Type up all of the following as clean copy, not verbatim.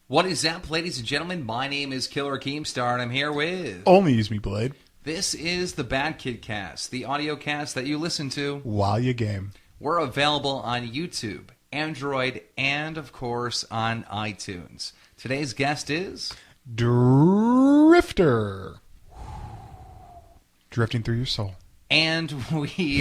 What is up, ladies and gentlemen? My name is Killer Keemstar, and I'm here with... Only use me, Blade. This is the BadKidCast, the audio cast that you listen to while you game. We're available on YouTube, Android, and, of course, on iTunes. Today's guest is... Drift0r. Drifting through your soul. And we...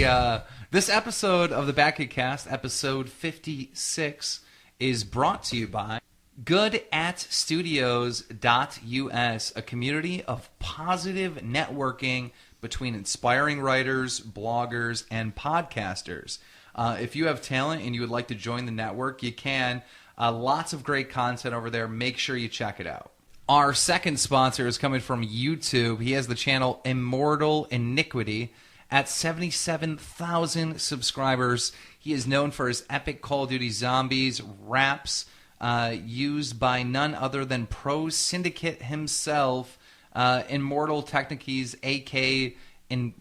this episode of the BadKidCast, episode 56, is brought to you by... GoodAtStudios.us, a community of positive networking between inspiring writers, bloggers, and podcasters. If you have talent and you would like to join the network, you can. Lots of great content over there. Make sure you check it out. Our second sponsor is coming from YouTube. He has the channel Immortal Iniquity. At 77,000 subscribers, he is known for his epic Call of Duty Zombies raps, used by none other than Pro Syndicate himself, Immortal Techniques, a.k.a.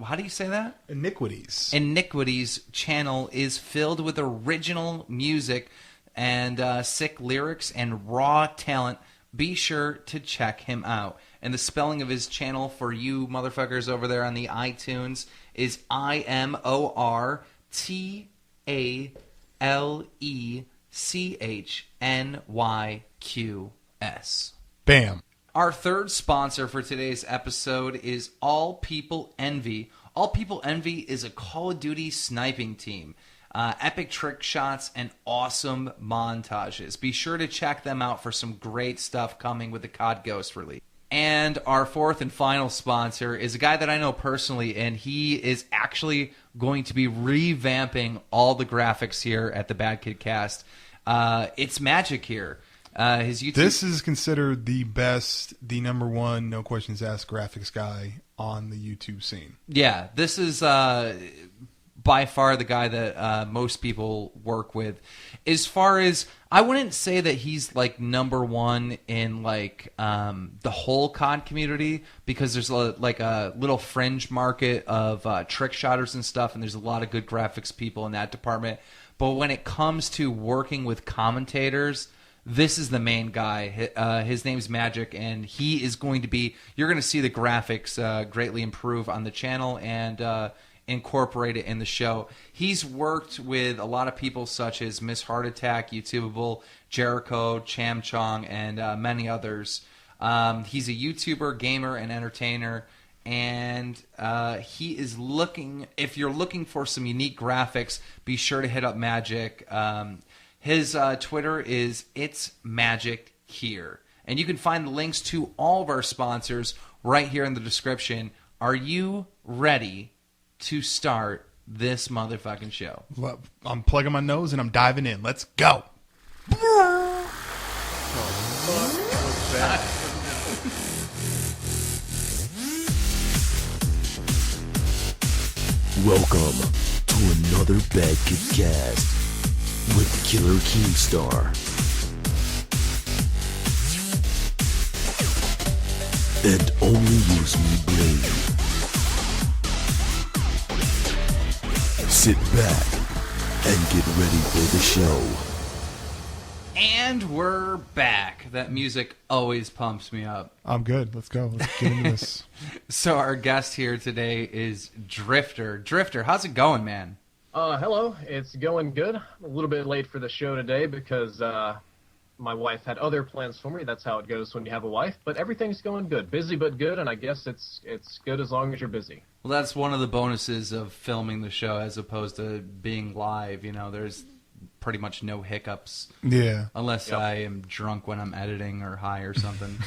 How do you say that? Iniquities. Iniquities channel is filled with original music and sick lyrics and raw talent. Be sure to check him out. And the spelling of his channel for you motherfuckers over there on the iTunes is IMORTALECHNYQS. Bam. Our third sponsor for today's episode is All People Envy. All People Envy is a Call of Duty sniping team. Epic trick shots and awesome montages. Be sure to check them out for some great stuff coming with the COD Ghost release. And our fourth and final sponsor is a guy that I know personally, and he is actually going to be revamping all the graphics here at the BadKidCast. It's magic here. His YouTube... This is considered the best, the number one, no questions asked graphics guy on the YouTube scene. Yeah, this is by far the guy that most people work with. As far as, I wouldn't say that he's like number one in like the whole COD community, because there's like a little fringe market of trick shotters and stuff, and there's a lot of good graphics people in that department. But when it comes to working with commentators, this is the main guy. His name's Magic, and he is going to be... You're going to see the graphics greatly improve on the channel and incorporate it in the show. He's worked with a lot of people such as Miss Heart Attack, YouTubeable, Jericho, Cham Chong, and many others. He's a YouTuber, gamer, and entertainer, and he is looking... If you're looking for some unique graphics, be sure to hit up Magic. His Twitter is It's Magic Here. And you can find the links to all of our sponsors right here in the description. Are you ready to start this motherfucking show? Well, I'm plugging my nose and I'm diving in. Let's go. Welcome to another BadKidCast with Killer Keemstar and Only Use Me Blade. Sit back and get ready for the show. And we're back. That music always pumps me up. I'm good. Let's go. Let's get into this. So our guest here today is Drift0r. Drift0r, how's it going, man? Hello, it's going good. A little bit late for the show today because my wife had other plans for me. That's how it goes when you have a wife. But everything's going good. Busy but good, and I guess it's good as long as you're busy. Well, that's one of the bonuses of filming the show as opposed to being live. You know, there's pretty much no hiccups. Yeah. Unless I am drunk when I'm editing or high or something.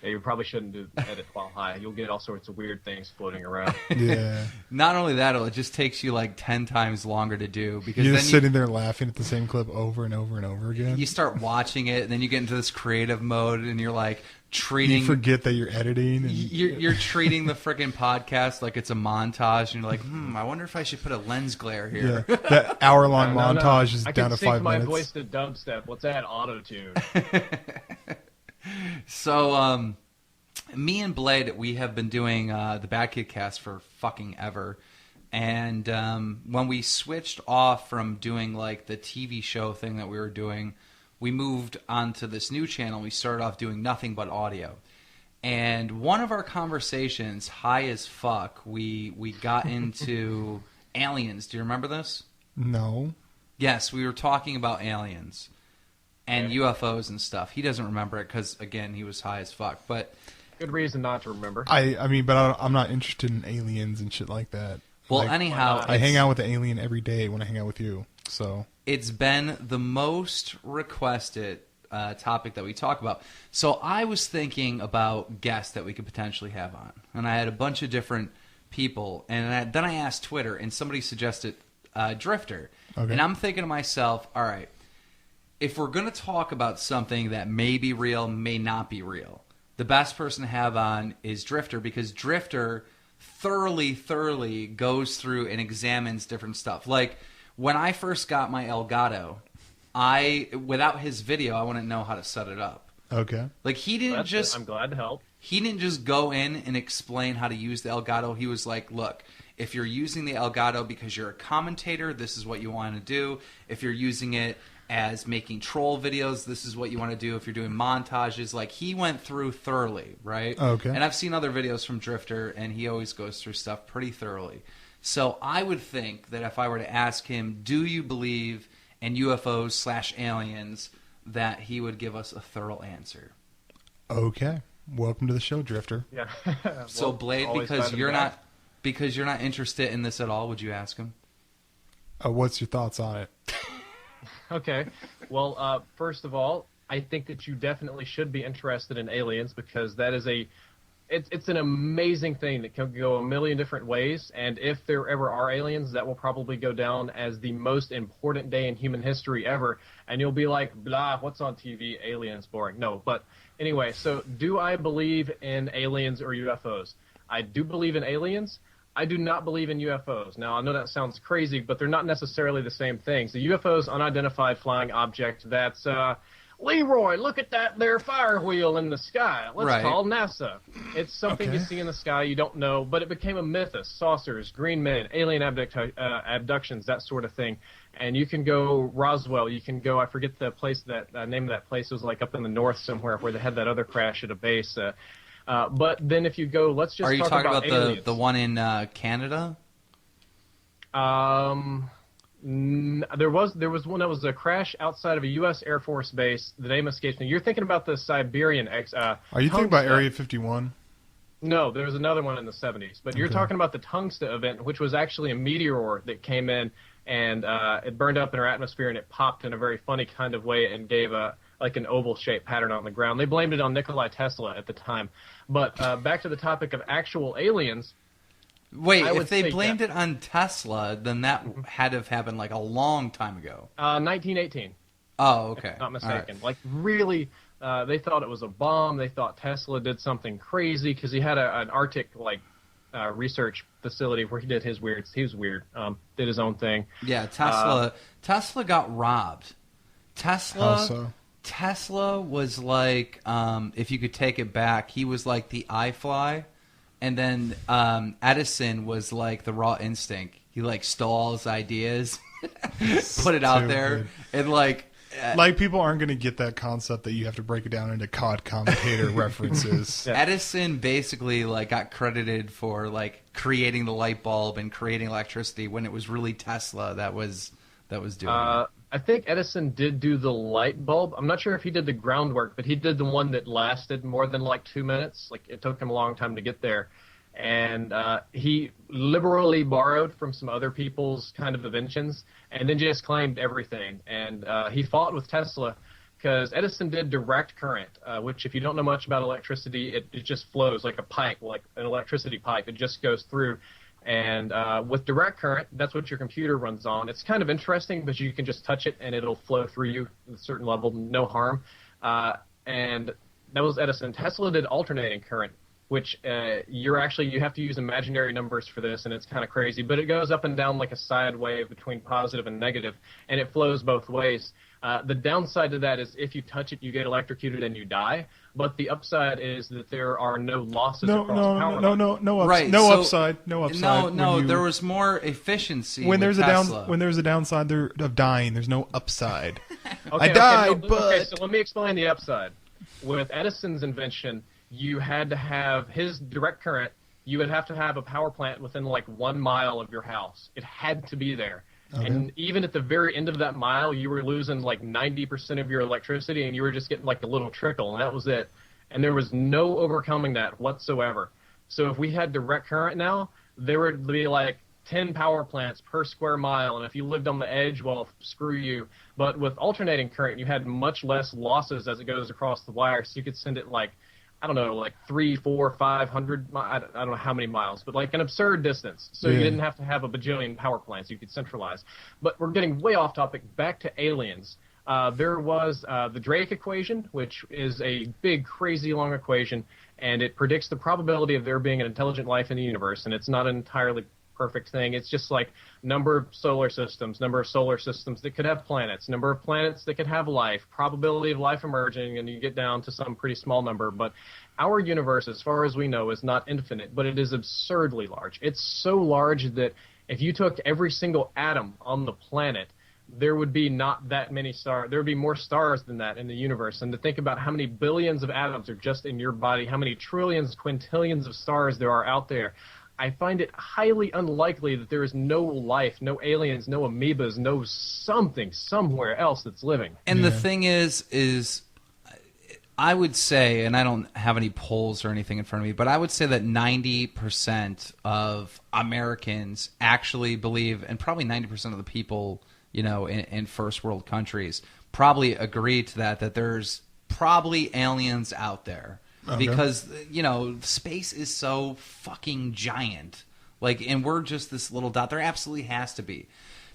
Yeah, you probably shouldn't edit while high. You'll get all sorts of weird things floating around. Yeah. Not only that, it just takes you like 10 times longer to do. Because You're then just sitting there laughing at the same clip over and over and over again. You start watching it, and then you get into this creative mode, and you're like treating... You forget that you're editing. And... You're treating the freaking podcast like it's a montage, and you're like, I wonder if I should put a lens glare here. Yeah. That hour-long montage is I down to 5 minutes. I can sync my voice to dubstep. Let's add auto-tune. So, me and Blade, we have been doing the BadKidCast for fucking ever. And when we switched off from doing like the TV show thing that we were doing, we moved onto this new channel. We started off doing nothing but audio. And one of our conversations, high as fuck, we got into aliens. Do you remember this? No. Yes, we were talking about aliens and UFOs and stuff. He doesn't remember it because, again, he was high as fuck. But Good reason not to remember. I mean, but I'm not interested in aliens and shit like that. Well, like, anyhow, I hang out with the alien every day when I hang out with you. So it's been the most requested topic that we talk about. So I was thinking about guests that we could potentially have on, and I had a bunch of different people, and then I asked Twitter, and somebody suggested Drifter. Okay. And I'm thinking to myself, all right, if we're going to talk about something that may be real, may not be real, the best person to have on is Drifter, because Drifter thoroughly goes through and examines different stuff. Like, when I first got my Elgato, without his video, I wouldn't know how to set it up. okay. Like, he didn't just... I'm glad to help. He didn't just go in and explain how to use the Elgato. He was like, look, if you're using the Elgato because you're a commentator, this is what you want to do. If you're using it as making troll videos, this is what you want to do. If you're doing montages, like, he went through thoroughly, right? Okay. And I've seen other videos from Drifter, and he always goes through stuff pretty thoroughly. So I would think that if I were to ask him, do you believe in UFOs/aliens, that he would give us a thorough answer. Okay. Welcome to the show, Drifter. Yeah. So Well, Blade, always because glad to you're be back. not interested in this at all, would you ask him? What's your thoughts on it? Okay. Well, first of all, I think that you definitely should be interested in aliens, because that is it's an amazing thing that can go a million different ways. And if there ever are aliens, that will probably go down as the most important day in human history ever. And you'll be like, blah, what's on TV? Aliens, boring. No, but anyway, so do I believe in aliens or UFOs? I do believe in aliens. I do not believe in UFOs. Now, I know that sounds crazy, but they're not necessarily the same things. The UFO is unidentified flying object that's, Leroy, look at that there fire wheel in the sky. Let's Right. call NASA. It's something Okay. you see in the sky you don't know, but it became a mythos. Saucers, green men, alien abductions, that sort of thing. And you can go Roswell. You can go, I forget the place, that name of that place. It was like up in the north somewhere where they had that other crash at a base. But then if you go, let's just Are you talk talking about aliens. the one in Canada? There was one that was a crash outside of a U.S. Air Force base. The name escapes me. You're thinking about the Siberian Are you thinking about Tungsten. Area 51? No, there was another one in the 70s. But you're Okay. talking about the Tungsten event, which was actually a meteor that came in and it burned up in our atmosphere, and it popped in a very funny kind of way and gave like an oval-shaped pattern on the ground. They blamed it on Nikola Tesla at the time. But back to the topic of actual aliens. Wait, I would if they say blamed yes. it on Tesla, then that had to have happened like a long time ago. 1918. Oh, okay. Not All mistaken. right. Like, really, they thought it was a bomb. They thought Tesla did something crazy because he had an Arctic research facility where he did his weird. He was weird. Did his own thing. Yeah, Tesla got robbed. How so? Tesla was like, if you could take it back, he was like the iFly, and then Edison was like the raw instinct. He like stole all his ideas, put it out there, and like People aren't going to get that concept that you have to break it down into COD commentator references. Yeah. Edison basically like got credited for like creating the light bulb and creating electricity when it was really Tesla that was doing it. I think Edison did do the light bulb. I'm not sure if he did the groundwork, but he did the one that lasted more than like 2 minutes. Like, it took him a long time to get there. And he liberally borrowed from some other people's kind of inventions and then just claimed everything. And he fought with Tesla because Edison did direct current, which, if you don't know much about electricity, it just flows like a pipe, like an electricity pipe. It just goes through. And with direct current, that's what your computer runs on. It's kind of interesting, but you can just touch it and it'll flow through you at a certain level, no harm. And that was Edison. Tesla did alternating current, which you have to use imaginary numbers for this, and it's kind of crazy. But it goes up and down like a sine wave between positive and negative, and it flows both ways. The downside to that is if you touch it, you get electrocuted and you die. But the upside is that there are no losses across power lines. Right, no so- upside. No, there was more efficiency when with there's Tesla. when there's a downside there of dying, there's no upside. Okay, I died, okay, but okay, so let me explain the upside. With Edison's invention, you had to have his direct current. You would have to have a power plant within like 1 mile of your house. It had to be there. Okay. And even at the very end of that mile, you were losing like 90% of your electricity, and you were just getting like a little trickle, and that was it. And there was no overcoming that whatsoever. So if we had direct current now, there would be like 10 power plants per square mile, and if you lived on the edge, well, screw you. But with alternating current, you had much less losses as it goes across the wire, so you could send it like, I don't know, like 300, 400, 500, I don't know how many miles, but like an absurd distance. So you didn't have to have a bajillion power plants. You could centralize. But we're getting way off topic. Back to aliens. There was the Drake equation, which is a big, crazy long equation, and it predicts the probability of there being an intelligent life in the universe, and it's not an entirely perfect thing. It's just like number of solar systems that could have planets, number of planets that could have life, probability of life emerging, and you get down to some pretty small number. But our universe, as far as we know, is not infinite, but it is absurdly large. It's so large that if you took every single atom on the planet, there would be not that many stars. There would be more stars than that in the universe. And to think about how many billions of atoms are just in your body, how many trillions, quintillions of stars there are out there, I find it highly unlikely that there is no life, no aliens, no amoebas, no something somewhere else that's living. And the thing is I would say, and I don't have any polls or anything in front of me, but I would say that 90% of Americans actually believe, and probably 90% of the people, you know, in first world countries probably agree to that there's probably aliens out there. Okay. Because, you know, space is so fucking giant. Like, and we're just this little dot. There absolutely has to be.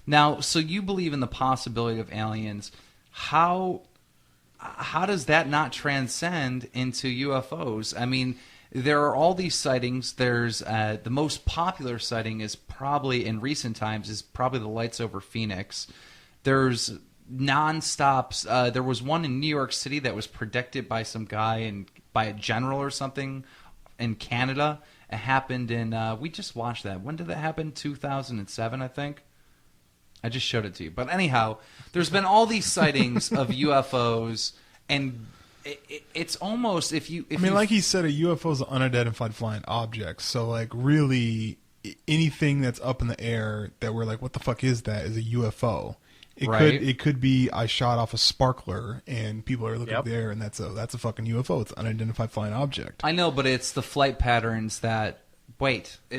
Now, so you believe in the possibility of aliens. How does that not transcend into UFOs? I mean, there are all these sightings. There's the most popular sighting is probably, in recent times, is probably the lights over Phoenix. There's non-stops. There was one in New York City that was predicted by some guy by a general or something in Canada. It happened in, we just watched that. When did that happen? 2007, I think. I just showed it to you. But anyhow, there's been all these sightings of UFOs, and it's almost, like he said, a UFO is an unidentified flying object. So, like, really, anything that's up in the air that we're like, what the fuck is that, is a UFO. It could be I shot off a sparkler and people are looking up the air, and that's a fucking UFO. It's an unidentified flying object. I know, but it's the flight patterns that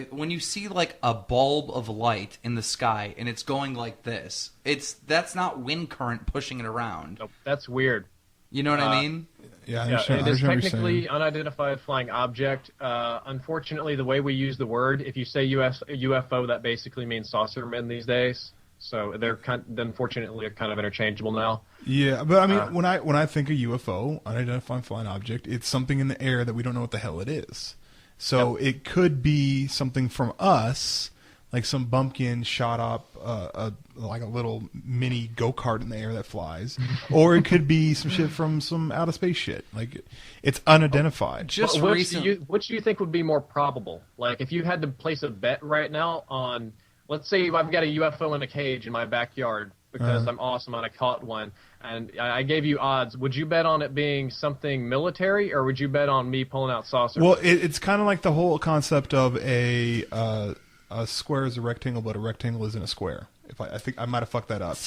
when you see like a bulb of light in the sky and it's going like this, that's not wind current pushing it around. Nope, that's weird. You know what I mean? Yeah, it is technically unidentified flying object. Unfortunately, the way we use the word, if you say UFO, that basically means saucermen these days. So they're unfortunately kind of interchangeable now. Yeah, but I mean, when I think of UFO, unidentified flying object, it's something in the air that we don't know what the hell it is. So it could be something from us, like some bumpkin shot up like a little mini go-kart in the air that flies, or it could be some shit from some outer space shit. Like, it's unidentified. Which do you think would be more probable? Like, if you had to place a bet right now on, let's say I've got a UFO in a cage in my backyard because I'm awesome and I caught one, and I gave you odds. Would you bet on it being something military, or would you bet on me pulling out saucer? Well, it's kind of like the whole concept of a square is a rectangle, but a rectangle isn't a square. I think I might have fucked that up.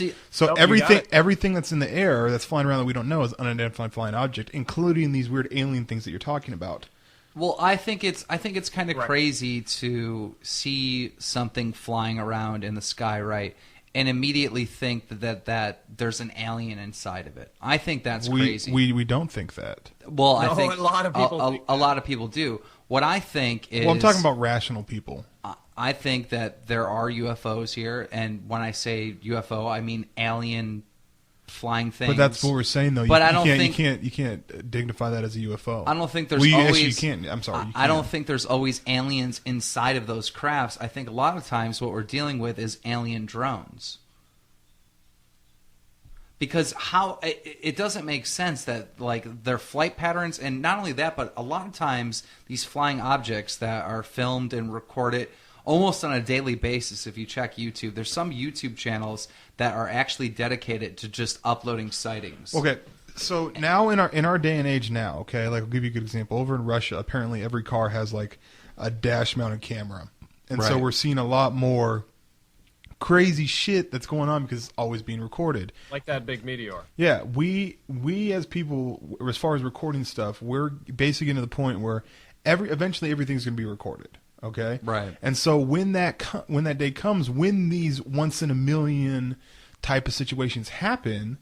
Everything that's in the air that's flying around that we don't know is unidentified flying object, including these weird alien things that you're talking about. Well, I think it's kind of crazy to see something flying around in the sky, right, and immediately think that there's an alien inside of it. I think that's crazy. We don't think that. Well, I think a lot of people a lot of people do. What I think is, well, I'm talking about rational people. I think that there are UFOs here, and when I say UFO, I mean alien flying things. But that's what we're saying, though. But you can't dignify that as a UFO. I don't think there's always. You can't. I'm sorry. I don't think there's always aliens inside of those crafts. I think a lot of times what we're dealing with is alien drones. because it doesn't make sense that like their flight patterns, and not only that, but a lot of times these flying objects that are filmed and recorded almost on a daily basis. If you check YouTube, there's some YouTube channels that are actually dedicated to just uploading sightings. Okay, so now in our day and age now, okay, like I'll give you a good example. Over in Russia, apparently every car has like a dash mounted camera, and so Right. we're seeing a lot more crazy shit that's going on because it's always being recorded. Like that big meteor. Yeah, we as people, as far as recording stuff, we're basically getting to the point where eventually everything's going to be recorded. Okay, Right. And so when that day comes, when these once in a million type of situations happen,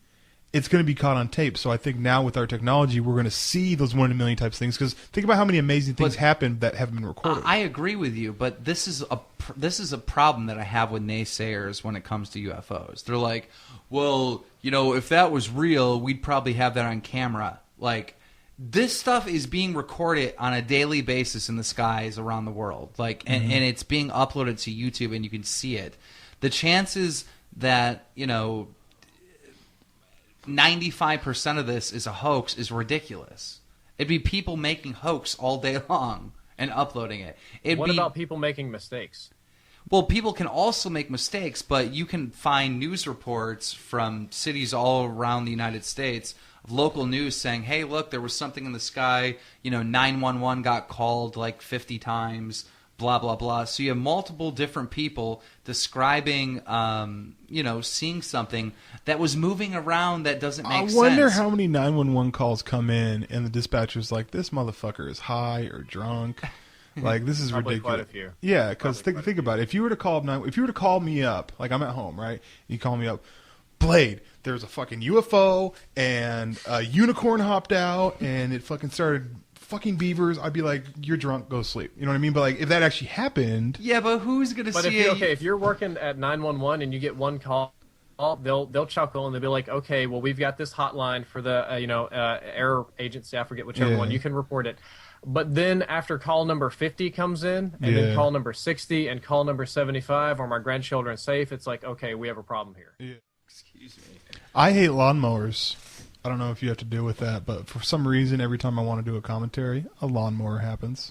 it's going to be caught on tape. So I think now with our technology, we're going to see those 1 in a million types of things. Because think about how many amazing things happen that haven't been recorded. I agree with you, but this is a problem that I have with naysayers when it comes to UFOs. They're like, well, if that was real, we'd probably have that on camera. Like, this stuff is being recorded on a daily basis in the skies around the world. Like, and it's being uploaded to YouTube, and you can see it. The chances that 95% of this is a hoax is ridiculous. It'd be people making hoax all day long and uploading it. What about people making mistakes? Well, people can also make mistakes, but you can find news reports from cities all around the United States of local news saying, hey, look, there was something in the sky, 911 got called like 50 times, blah, blah, blah. So you have multiple different people describing, seeing something that was moving around that doesn't make sense. I wonder how many 911 calls come in and the dispatcher's like, this motherfucker is high or drunk. Like, this is Probably ridiculous. quite a few. Yeah, because think about it. If you were to call me up, like I'm at home, right? You call me up, Blade, there's a fucking UFO and a unicorn hopped out and it fucking started fucking beavers. I'd be like, you're drunk, go sleep. You know what I mean? But like, if that actually happened, Yeah, but who's going to But see it? if you're working at 911 and you get one call, they'll chuckle and they'll be like, okay, well, we've got this hotline for the air agency. I forget whichever Yeah. one. You can report it. But then after call number 50 comes in, and Yeah. then call number 60 and call number 75, are my grandchildren safe? It's like, okay, we have a problem here. Excuse me. I hate lawnmowers. I don't know if you have to deal with that, but for some reason, every time I want to do a commentary, a lawnmower happens.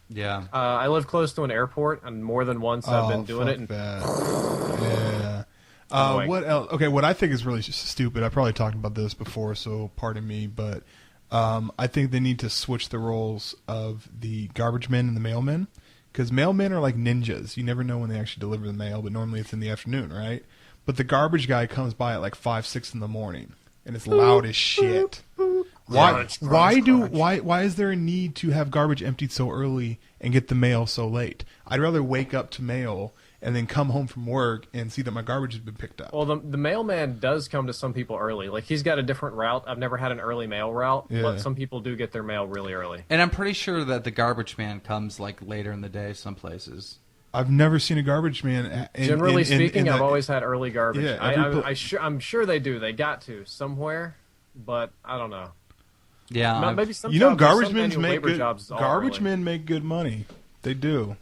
Yeah. I live close to an airport, and more than once I've been doing fuck it. And that. Yeah. Annoying. What else? Okay, what I think is really stupid. I probably talked about this before, so pardon me, but I think they need to switch the roles of the garbage men and the mailmen, because mailmen are like ninjas. You never know when they actually deliver the mail, but normally it's in the afternoon, right? But the garbage guy comes by at like 5, 6 in the morning, and it's loud as shit. Why is there a need to have garbage emptied so early and get the mail so late? I'd rather wake up to mail and then come home from work and see that my garbage has been picked up. Well, the mailman does come to some people early. Like, he's got a different route. I've never had an early mail route, Yeah. but some people do get their mail really early. And I'm pretty sure that the garbage man comes like later in the day some places. I've never seen a garbage man. Generally speaking, I've always had early garbage. Yeah, I'm sure they do. They got to somewhere, but I don't know. Yeah. Maybe some garbage men make good. jobs. Garbage men make good money. They do.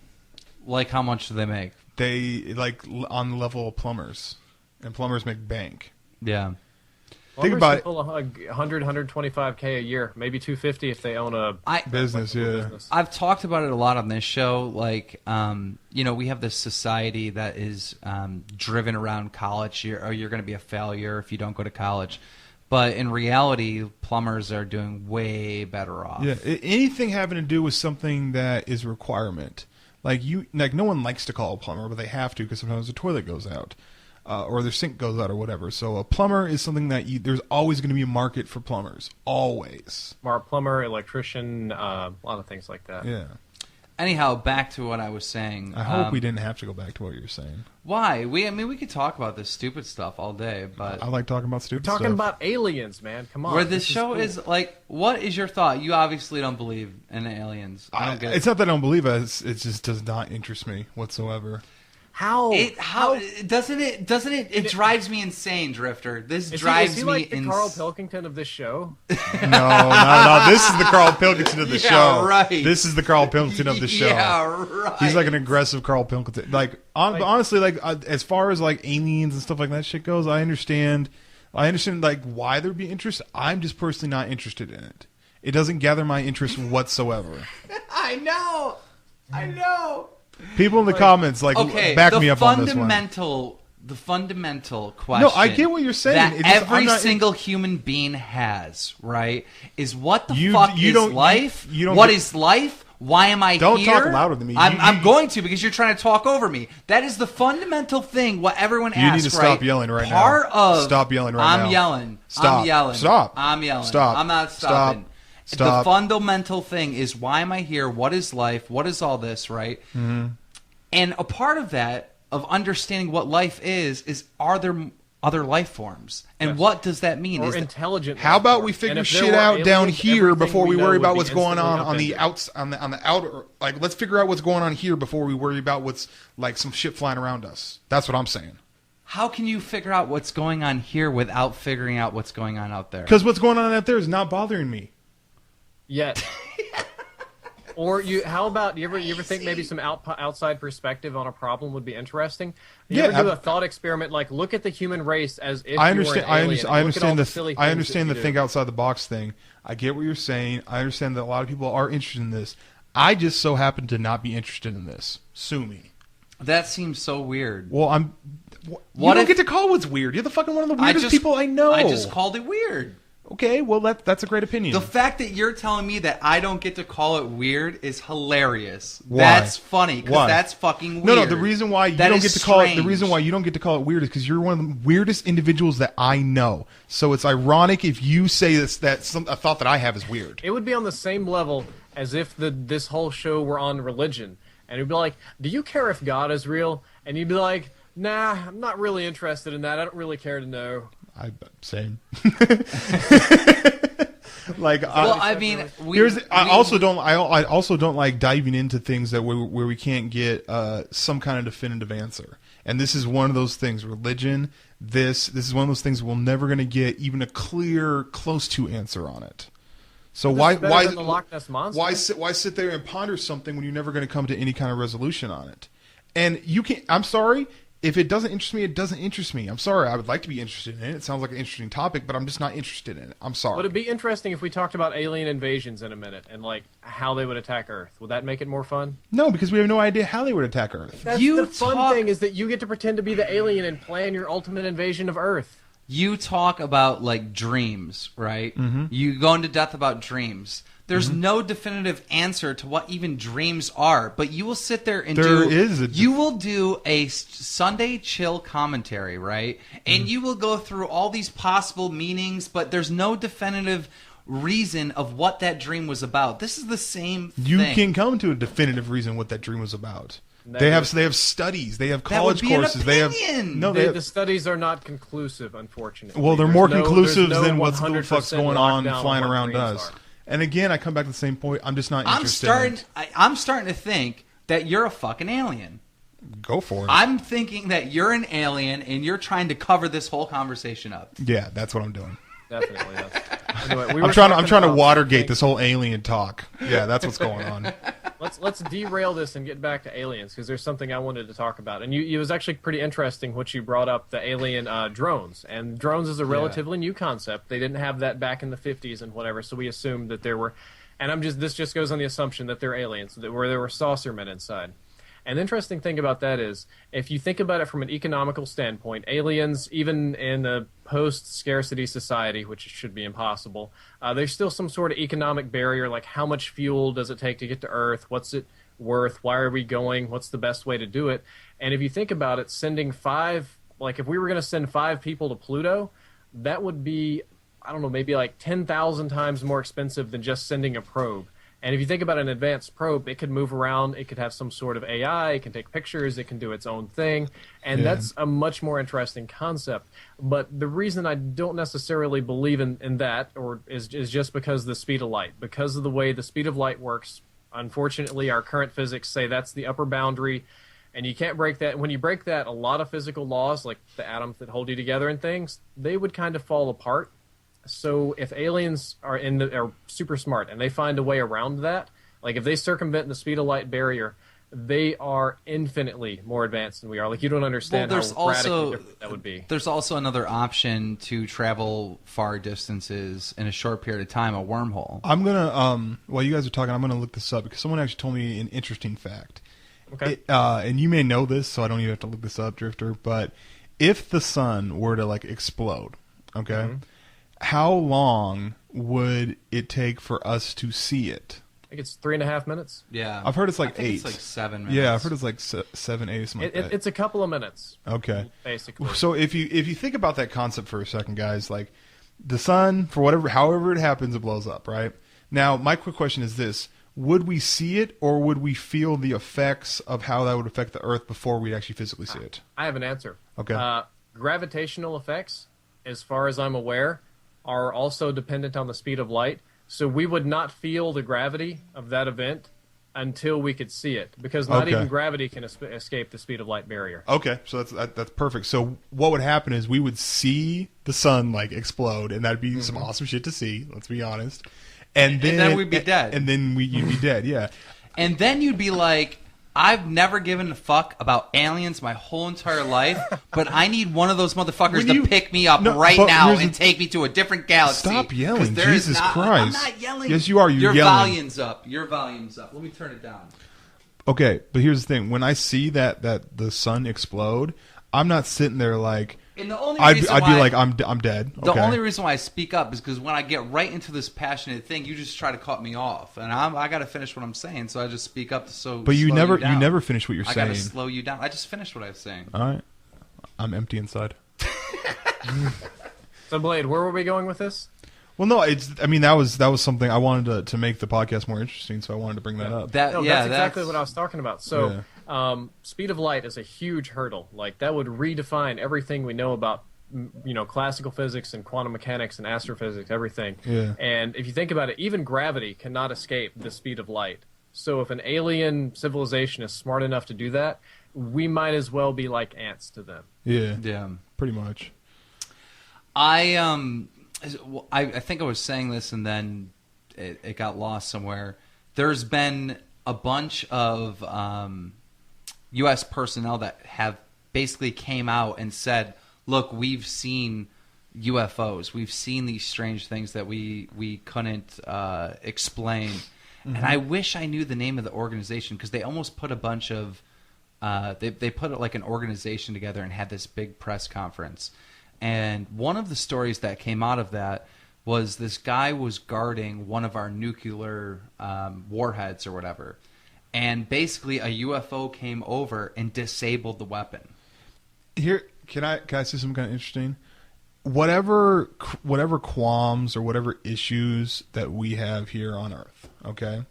Like, how much do they make? They like on the level of plumbers, and plumbers make bank. Yeah. Think about it. 100, 125K a year, maybe 250 if they own a Business, yeah. business. I've talked about it a lot on this show. Like, we have this society that is driven around college. You're going to be a failure if you don't go to college. But in reality, plumbers are doing way better off. Yeah, anything having to do with something that is a requirement. Like no one likes to call a plumber, but they have to because sometimes the toilet goes out, or their sink goes out, or whatever. So a plumber is something that there's always going to be a market for plumbers, always. Plumber, electrician, a lot of things like that. Yeah. Anyhow, back to what I was saying. I hope we didn't have to go back to what you were saying. Why? We could talk about this stupid stuff all day, but I like talking about stupid stuff. Talking about aliens, man. Come on. where this show cool. is like, what is your thought? You obviously don't believe in aliens. I don't get It's not that I don't believe it. It just does not interest me whatsoever. How? Doesn't it drives me insane, Drifter. This Is drives he me like the insane. Carl Pilkington of this show? No, not at all. This is the Carl Pilkington of the Yeah, show. right. This is the Carl Pilkington of the show. Yeah, right. He's like an aggressive Carl Pilkington. Honestly, as far as like aliens and stuff like that shit goes, I understand I understand like why there'd be interest. I'm just personally not interested in it. It doesn't gather my interest whatsoever. I know. People in the comments back me up on this one. The fundamental question. No, I get what you're saying. That every single human being has, right? Is what the fuck is life? What is life? Why am I here? Don't talk louder than me. I'm going to because you're trying to talk over me. That is the fundamental thing. What everyone asks. You need to stop yelling right now. Stop yelling right now. I'm yelling. Stop. I'm yelling. Stop. I'm yelling. Stop. I'm not stopping. Stop. The fundamental thing is why am I here? What is life? What is all this? Right? Mm-hmm. And a part of that, of understanding what life is are there other life forms? And what does that mean? Or intelligent. How about we figure shit out down here before we worry about what's going on the outer? Like, let's figure out what's going on here before we worry about what's like some shit flying around us. That's what I'm saying. How can you figure out what's going on here without figuring out what's going on out there? Because what's going on out there is not bothering me. Yet. Or how about you ever think maybe some outside perspective on a problem would be interesting? You ever do a thought experiment like look at the human race as if I understand. you were an alien, I understand I understand the think outside the box thing. I get what you're saying. I understand that a lot of people are interested in this. I just so happen to not be interested in this. Sue me. That seems so weird. Well, you don't get to call what's weird. You're the fucking one of the weirdest people I know. I just called it weird. Okay, well that's a great opinion. The fact that you're telling me that I don't get to call it weird is hilarious. Why? That's funny because that's fucking weird. No, the reason why you don't get to call it weird is because you're one of the weirdest individuals that I know. So it's ironic if you say a thought that I have is weird. It would be on the same level as if this whole show were on religion, and it'd be like, "Do you care if God is real?" And you'd be like, "Nah, I'm not really interested in that. I don't really care to know." Same. I also don't like diving into things that where we can't get some kind of definitive answer. And this is one of those things. Religion. This is one of those things we're never going to get even a clear, close to answer on it. So why sit there and ponder something when you're never going to come to any kind of resolution on it? And you can't. I'm sorry. If it doesn't interest me, it doesn't interest me. I'm sorry. I would like to be interested in it. It sounds like an interesting topic, but I'm just not interested in it. I'm sorry. Would it be interesting if we talked about alien invasions in a minute and like how they would attack Earth? Would that make it more fun? No, because we have no idea how they would attack Earth. That's the fun thing is that you get to pretend to be the alien and plan your ultimate invasion of Earth. You talk about like dreams, right? Mm-hmm. You go into depth about dreams. There's no definitive answer to what even dreams are, but you will sit there and you will do a Sunday chill commentary, right? And you will go through all these possible meanings, but there's no definitive reason of what that dream was about. This is the same thing. You can come to a definitive reason what that dream was about. They have studies. They have college courses. The studies are not conclusive, unfortunately. Well, they're more conclusive than what the fuck's going on flying around us. And again, I come back to the same point. I'm just not interested. I'm starting to think that you're a fucking alien. Go for it. I'm thinking that you're an alien and you're trying to cover this whole conversation up. Yeah, that's what I'm doing. Definitely. Anyway, I'm trying to Watergate this whole alien talk. Yeah, that's what's going on. Let's derail this and get back to aliens because there's something I wanted to talk about. And it was actually pretty interesting what you brought up, the alien drones. And drones is a relatively new concept. They didn't have that back in the 50s and whatever, so we assumed that there were. And this just goes on the assumption that they're aliens, where there were saucermen inside. And the interesting thing about that is, if you think about it from an economical standpoint, aliens, even in a post-scarcity society, which should be impossible, there's still some sort of economic barrier, like how much fuel does it take to get to Earth? What's it worth? Why are we going? What's the best way to do it? And if you think about it, sending if we were going to send 5 people to Pluto, that would be, I don't know, maybe like 10,000 times more expensive than just sending a probe. And if you think about an advanced probe, it could move around, it could have some sort of AI, it can take pictures, it can do its own thing, and that's a much more interesting concept. But the reason I don't necessarily believe in that is just because of the speed of light. Because of the way the speed of light works, unfortunately, our current physics say that's the upper boundary, and you can't break that. When you break that, a lot of physical laws, like the atoms that hold you together and things, they would kind of fall apart. So if aliens are super smart and they find a way around that, like if they circumvent the speed of light barrier, they are infinitely more advanced than we are. Like, you don't understand how radically different that would be. There's also another option to travel far distances in a short period of time, a wormhole. I'm gonna while you guys are talking, I'm gonna look this up because someone actually told me an interesting fact. Okay. And you may know this, so I don't even have to look this up, Drifter. But if the sun were to like explode, okay, how long would it take for us to see it? I think it's 3.5 minutes. Yeah. I've heard it's like I think 8. It's like 7 minutes. Yeah, I've heard it's like 7, 8, something like that. It's a couple of minutes. Okay. Basically. So if you think about that concept for a second, guys, like the sun, for however it happens, it blows up, right? Now, my quick question is this. Would we see it, or would we feel the effects of how that would affect the Earth before we actually physically see it? I have an answer. Okay. Gravitational effects, as far as I'm aware, are also dependent on the speed of light. So we would not feel the gravity of that event until we could see it, because not even gravity can escape the speed of light barrier. Okay, so that's perfect. So what would happen is we would see the sun like explode, and that'd be some awesome shit to see. Let's be honest. And then we'd be dead. And then you'd be dead. Yeah. And then you'd be like, I've never given a fuck about aliens my whole entire life, but I need one of those motherfuckers to pick me up right now and take me to a different galaxy. Stop yelling, There is Jesus not, Christ! I'm not yelling. Yes, you are. You're Your yelling. volume's up. Your volume's up. Let me turn it down. Okay, but here's the thing: when I see that the sun explode, I'm not sitting there like. And the only I'd reason be why, like, I'm dead. The Okay. only reason why I speak up is because when I get right into this passionate thing, you just try to cut me off, and I got to finish what I'm saying, so I just speak up. But you slow never down. finish what you're I saying. got to slow you down. I just finished what I was saying. All right, I'm empty inside. So, Blade, where were we going with this? Well, no, that was something I wanted to make the podcast more interesting, so I wanted to bring that up. That's exactly what I was talking about. So, speed of light is a huge hurdle. Like, that would redefine everything we know about, classical physics and quantum mechanics and astrophysics, everything. Yeah. And if you think about it, even gravity cannot escape the speed of light. So if an alien civilization is smart enough to do that, we might as well be like ants to them. Yeah, pretty much. I think I was saying this and then it got lost somewhere. There's been a bunch of U.S. personnel that have basically came out and said, look, we've seen UFOs. We've seen these strange things that we couldn't explain. Mm-hmm. And I wish I knew the name of the organization, because they almost put a bunch of they put like an organization together and had this big press conference. And one of the stories that came out of that was this guy was guarding one of our nuclear warheads or whatever. And basically a UFO came over and disabled the weapon. Here, can I say something kind of interesting? Whatever qualms or whatever issues that we have here on Earth, okay?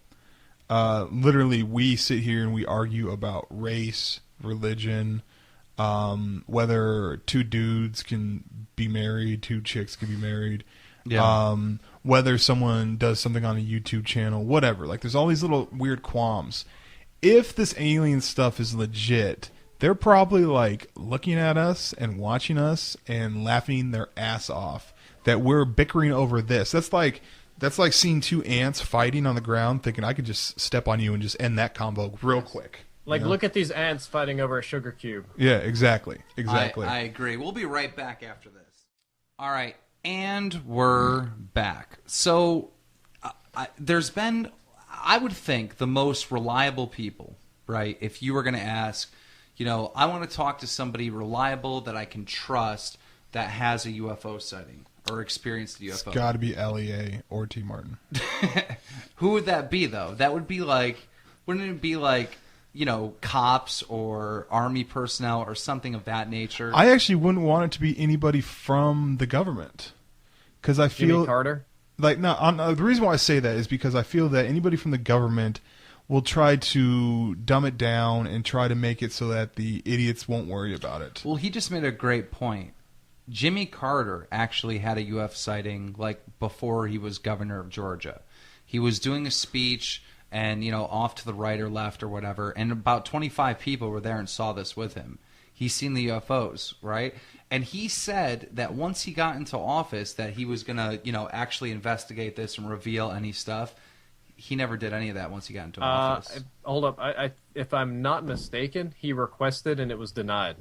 Literally, we sit here and we argue about race, religion, whether two dudes can be married, two chicks can be married, whether someone does something on a YouTube channel, whatever. Like, there's all these little weird qualms. If this alien stuff is legit, they're probably like looking at us and watching us and laughing their ass off that we're bickering over this. That's like seeing two ants fighting on the ground, thinking I could just step on you and just end that combo real quick. Like, look at these ants fighting over a sugar cube. Yeah, exactly. I agree. We'll be right back after this. All right, and we're back. So there's been, I would think, the most reliable people, right? If you were going to ask, I want to talk to somebody reliable that I can trust that has a UFO sighting or experienced a UFO. It's got to be LEA or T. Martin. Who would that be, though? That would be like, wouldn't it be like, cops or army personnel or something of that nature? I actually wouldn't want it to be anybody from the government, because I feel Jimmy Carter. Like, no, the reason why I say that is because I feel that anybody from the government will try to dumb it down and try to make it so that the idiots won't worry about it. Well, he just made a great point. Jimmy Carter actually had a UFO sighting like before he was governor of Georgia. He was doing a speech and, off to the right or left or whatever, and about 25 people were there and saw this with him. He's seen the UFOs, right? And he said that once he got into office that he was going to, actually investigate this and reveal any stuff. he never did any of that once he got into office. Hold up. If I'm not mistaken, he requested and it was denied.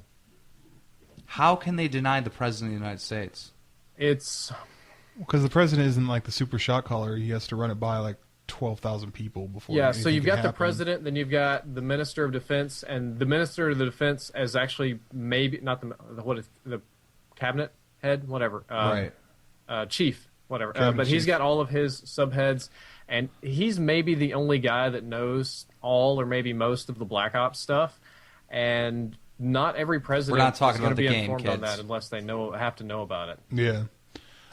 How can they deny the president of the United States? It's Because the president isn't like the super shot caller. He has to run it by like 12,000 people before. yeah. So you've got the happen. president, then you've got the minister of defense, and the minister of the defense is actually maybe not the cabinet head, whatever. Right. Chief, whatever. Cabinet But he's chief. got all of his subheads, and he's maybe the only guy that knows all or maybe most of the Black Ops stuff, and not every president We're not talking is going about to be the game, informed on kids. that unless they have to know about it. Yeah,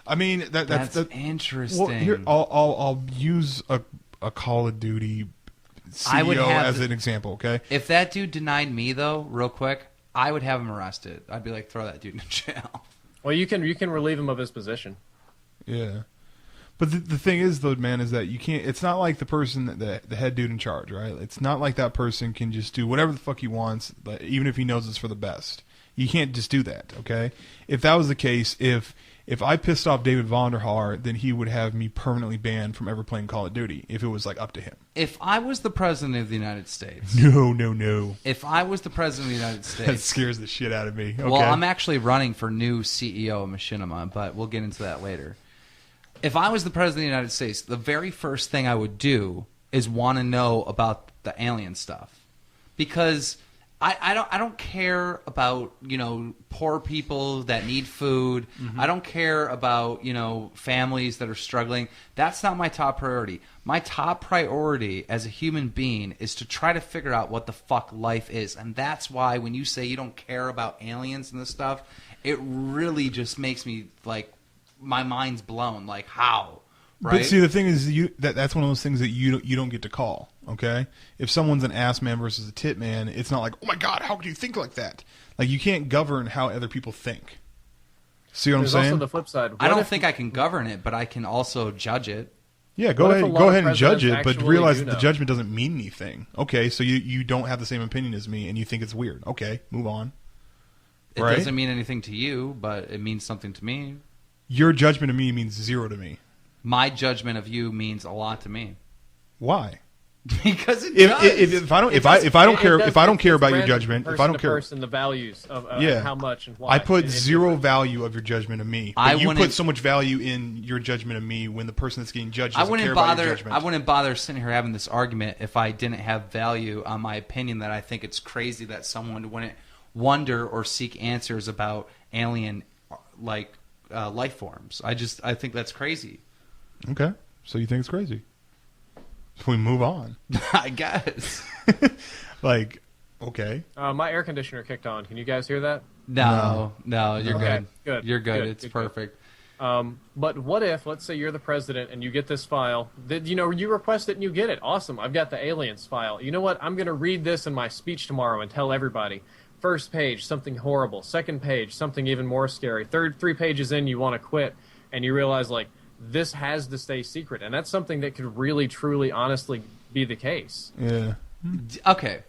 I mean that's interesting. Well, here I'll use a Call of Duty I would CEO have as an example. Okay, If that dude denied me, though, real quick, I would have him arrested. I'd be like, throw that dude in jail. Well, you can relieve him of his position. yeah. But the thing is, though, man, is that you can't. It's not like the person the head dude in charge, right? It's not like that person can just do whatever the fuck he wants, even if he knows it's for the best. You can't just do that, okay? If that was the case, if I pissed off David Vonderhaar, then he would have me permanently banned from ever playing Call of Duty if it was like up to him. If I was the president of the United States, No. if I was the president of the United That States, scares the shit out of me. Okay? well, I'm actually running for new CEO of Machinima, but we'll get into that later. If I was the president of the United States, the very first thing I would do is want to know about the alien stuff, because I don't care about poor people that need food. Mm-hmm. I don't care about families that are struggling. That's not my top priority. My top priority as a human being is to try to figure out what the fuck life is, and that's why when you say you don't care about aliens and this stuff, it really just makes me like my mind's blown. Like how? Right? But see, the thing is, that's one of those things that you don't get to call. Okay, if someone's an ass man versus a tit man, it's not like, oh my god, how could you think like that? Like you can't govern how other people think. See what There's I'm saying? also the flip side. I don't think I can govern it, but I can also judge it. Yeah, go What if a ahead, lot go of ahead and judge it, presidents but actually realize do that the know? judgment doesn't mean anything. Okay, so you don't have the same opinion as me, and you think it's weird. Okay, move on. It Right? doesn't mean anything to you, but it means something to me. Your judgment of me means zero to me. My judgment of you means a lot to me. Why? Because it If, does. if I don't It if I does- if I don't It care does- if I don't care it's about your random judgment, if person I don't to care, person, the values of yeah, how much and why. I put It- zero value of your judgment of me. But I you put wouldn't- so much value in your judgment of me when the person that's getting judged I doesn't wouldn't care about your bother. judgment. I wouldn't bother sitting here having this argument if I didn't have value on my opinion. That I think it's crazy that someone wouldn't wonder or seek answers about alien life forms. I think that's crazy. Okay, so you think it's crazy? So we move on. I guess. Okay. my air conditioner kicked on. Can you guys hear that? No, you're Okay, good. good, You're good. good, It's good, perfect. But what if, let's say you're the president and you get this file, that you request it and you get it. Awesome. I've got the aliens file. You know what? I'm going to read this in my speech tomorrow and tell everybody. First page, something horrible. Second page, something even more scary. Three pages in, you want to quit, and you realize this has to stay secret, and that's something that could really, truly, honestly be the case. Yeah. Okay.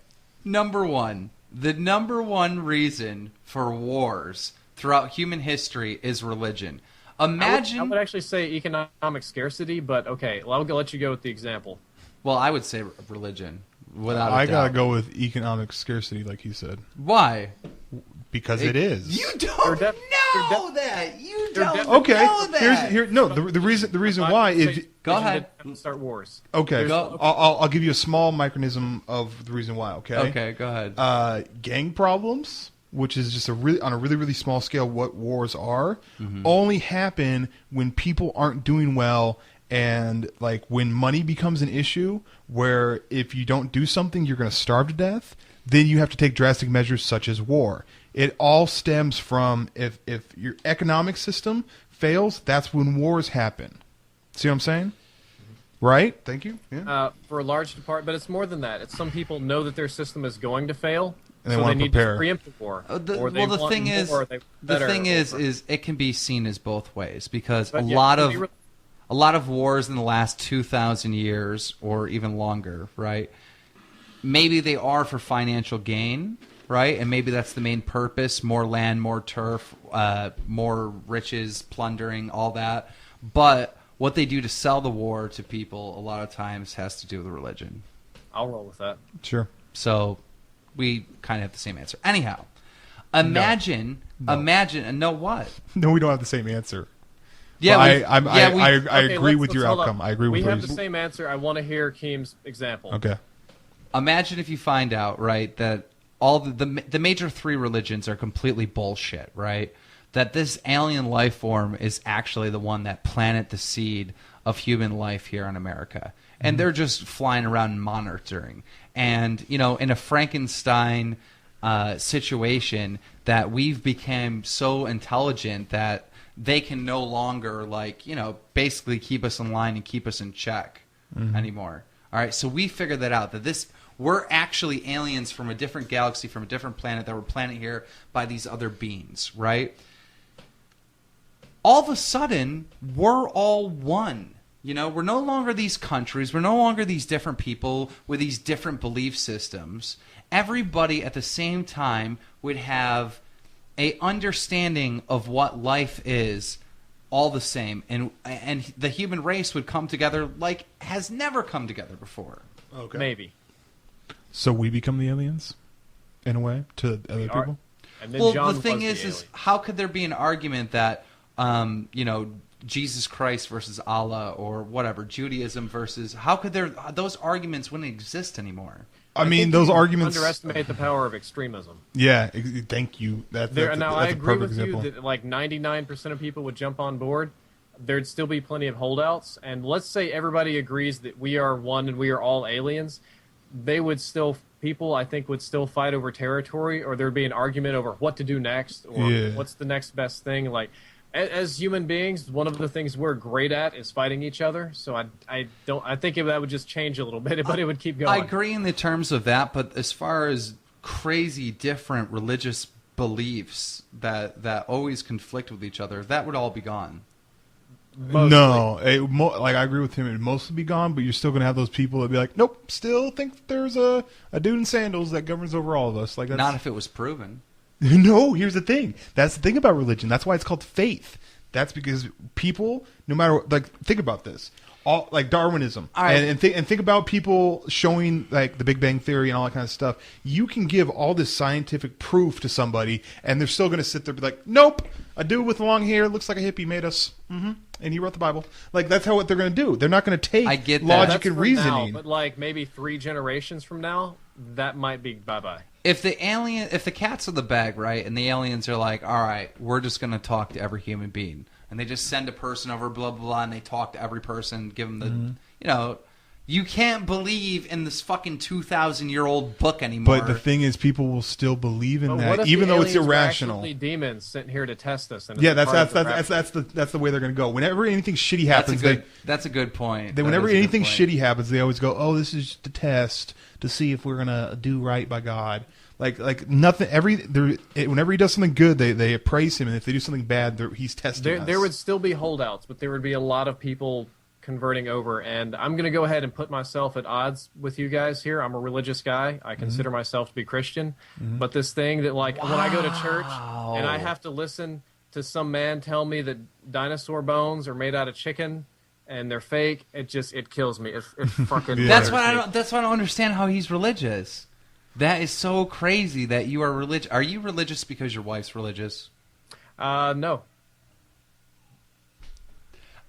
Number one. The number one reason for wars throughout human history is religion. Imagine. I would actually say economic scarcity, but okay, I'll let you go with the example. Well, I would say religion. Without a I doubt. gotta go with economic scarcity, like you said, Why? because it is. You don't They're know that. You they're don't def- Okay. know that. The reason why is Go ahead. Start wars. okay. Go- I'll give you a small micronism of the reason why. Okay. Okay, go ahead. Gang problems, which is just on a really small scale what wars are, only happen when people aren't doing well, and when money becomes an issue where if you don't do something you're going to starve to death, then you have to take drastic measures such as war. It all stems from if your economic system fails, that's when wars happen. See what I'm saying? Right? Thank you. Yeah. For a large part, but it's more than that. It's some people know that their system is going to fail, And they so wanna they need prepare. to preempt the war. The or they want thing is, more, is it can be seen as both ways, because But a yeah, lot it can of be re- a lot of wars in the last 2,000 years or even longer, right? Maybe they are for financial gain, right? And maybe that's the main purpose: more land, more turf, more riches, plundering, all that. But what they do to sell the war to people a lot of times has to do with religion. I'll roll with that. Sure. So we kind of have the same answer. Anyhow, imagine, no what? No, we don't have the same answer. Yeah, I Okay, agree with let's your hold outcome. up. I agree with We what have you the same answer. I want to hear Keem's example. Okay. Imagine if you find out, right, that all the major three religions are completely bullshit, right? That this alien life form is actually the one that planted the seed of human life here in America. And they're just flying around and monitoring. And, you know, in a Frankenstein situation, that we've become so intelligent that they can no longer, like, you know, basically keep us in line and keep us in check anymore. All right, so we figured that out, that we're actually aliens from a different galaxy, from a different planet, that were planted here by these other beings, right? All of a sudden, we're all one. You know, we're no longer these countries. We're no longer these different people with these different belief systems. Everybody at the same time would have a understanding of what life is, all the same, and the human race would come together like has never come together before. Okay. Maybe. So we become the aliens, in a way, to other people? And then Well, John the thing was is, the alien. how could there be an argument that, you know, Jesus Christ versus Allah or whatever, Judaism versus, how could those arguments wouldn't exist anymore? I mean, think those you arguments... underestimate the power of extremism. Yeah, thank you. Now, I agree with you that like 99% of people would jump on board. There'd still be plenty of holdouts. And let's say everybody agrees that we are one and we are all aliens. People, I think, would still fight over territory, or there'd be an argument over what to do next, or what's the next best thing. Like, as human beings, one of the things we're great at is fighting each other. So I think that would just change a little bit, but it would keep going. I agree in the terms of that, but as far as crazy different religious beliefs that always conflict with each other, that would all be gone. Mostly. No, I agree with him. It'd mostly be gone, but you're still going to have those people that be like, nope, still think there's a dude in sandals that governs over all of us. Like, that's... Not if it was proven. No, here's the thing. That's the thing about religion. That's why it's called faith. That's because people, no matter, like, think about this. All, like Darwinism, and think about people showing like the Big Bang Theory and all that kind of stuff. You can give all this scientific proof to somebody, and they're still going to sit there and be like, "Nope, a dude with long hair looks like a hippie made us, and he wrote the Bible." Like that's what they're going to do. They're not going to take logic and reasoning. Now, but like maybe 3 generations from now, that might be bye-bye. If the cat's in the bag, right, and the aliens are like, all right, we're just going to talk to every human being. And they just send a person over, blah, blah, blah, and they talk to every person, give them the, you know, you can't believe in this fucking 2,000-year-old book anymore. But the thing is, people will still believe in But that, what if even the though it's aliens were irrational. actually demons sent here to test us. And Yeah, that's the way they're going to go. Whenever anything shitty happens, that's a good point. Whenever anything shitty happens, they always go, "Oh, this is just a test to see if we're going to do right by God." Like nothing. Whenever he does something good, they praise him, and if they do something bad, he's testing us. There would still be holdouts, but there would be a lot of people converting over. And I'm going to go ahead and put myself at odds with you guys here. I'm a religious guy. I consider myself to be Christian. But this thing that, like, when I go to church and I have to listen to some man tell me that dinosaur bones are made out of chicken and they're fake, it kills me. It fucking That's why I don't understand how he's religious. That is so crazy that you are religious. Are you religious because your wife's religious? No.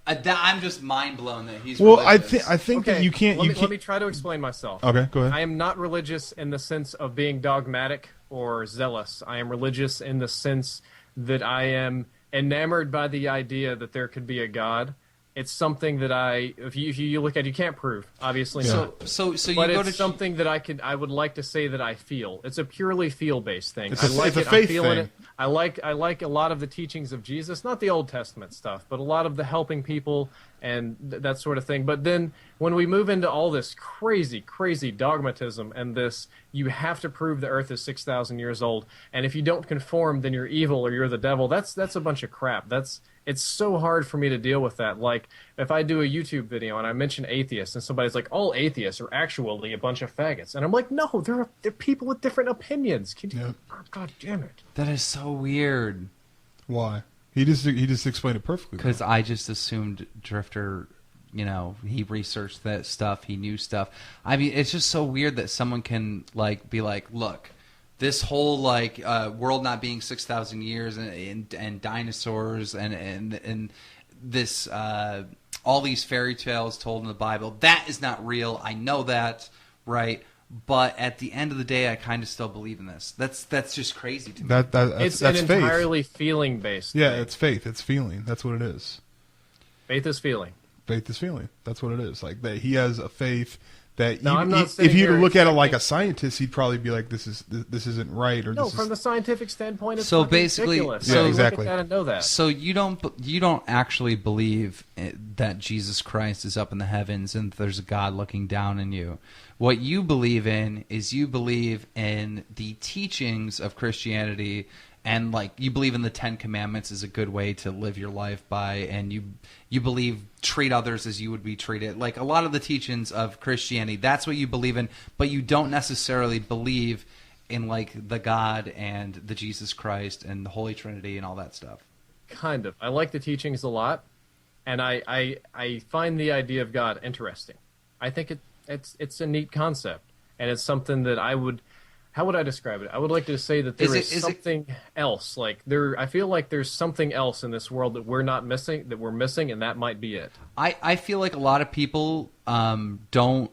I'm just mind blown that he's religious. I think that you can't. Let me try to explain myself. Okay, go ahead. I am not religious in the sense of being dogmatic or zealous. I am religious in the sense that I am enamored by the idea that there could be a God. It's something that if you look at, you can't prove, obviously. Yeah. So but you go it's to something that I would like to say that I feel. It's a purely feel-based thing. It's I a like it. faith I'm feeling thing. it. I like a lot of the teachings of Jesus, not the Old Testament stuff, but a lot of the helping people and that sort of thing. But then when we move into all this crazy, crazy dogmatism and this, you have to prove the Earth is 6,000 years old, and if you don't conform, then you're evil or you're the devil. That's a bunch of crap. It's so hard for me to deal with that. Like, if I do a YouTube video and I mention atheists, and somebody's like, all atheists are actually a bunch of faggots. And I'm like, no, they're people with different opinions. Oh, God damn it. That is so weird. Why? He just explained it perfectly. Because I just assumed Drifter, he researched that stuff, he knew stuff. I mean, it's just so weird that someone can be like, look, this whole world not being 6,000 years and dinosaurs and this all these fairy tales told in the Bible, that is not real. I know that, right? But at the end of the day, I kind of still believe in this. That's just crazy to me. It's that's an faith. entirely feeling-based Yeah, thing. it's faith. It's feeling. That's what it is. Faith is feeling. Faith is feeling. That's what it is. Like that, he has a faith that No, I'm not if sitting you here look at it expecting- like a scientist, he'd probably be like, "This isn't right." Or No, this from is, the scientific standpoint, it's So fucking basically- ridiculous. Yeah, You exactly. Look at that and know that. So you don't actually believe that Jesus Christ is up in the heavens and there's a God looking down on you. What you believe in is you believe in the teachings of Christianity, and you believe in the 10 Commandments is a good way to live your life by, and you believe treat others as you would be treated. Like a lot of the teachings of Christianity, that's what you believe in, but you don't necessarily believe in the God and the Jesus Christ and the Holy Trinity and all that stuff. Kind of. I like the teachings a lot, and I find the idea of God interesting. I think it's a neat concept, and it's something that I would. How would I describe it? I would like to say that there is something else. I feel like there's something else in this world that we're missing, and that might be it. I feel like a lot of people don't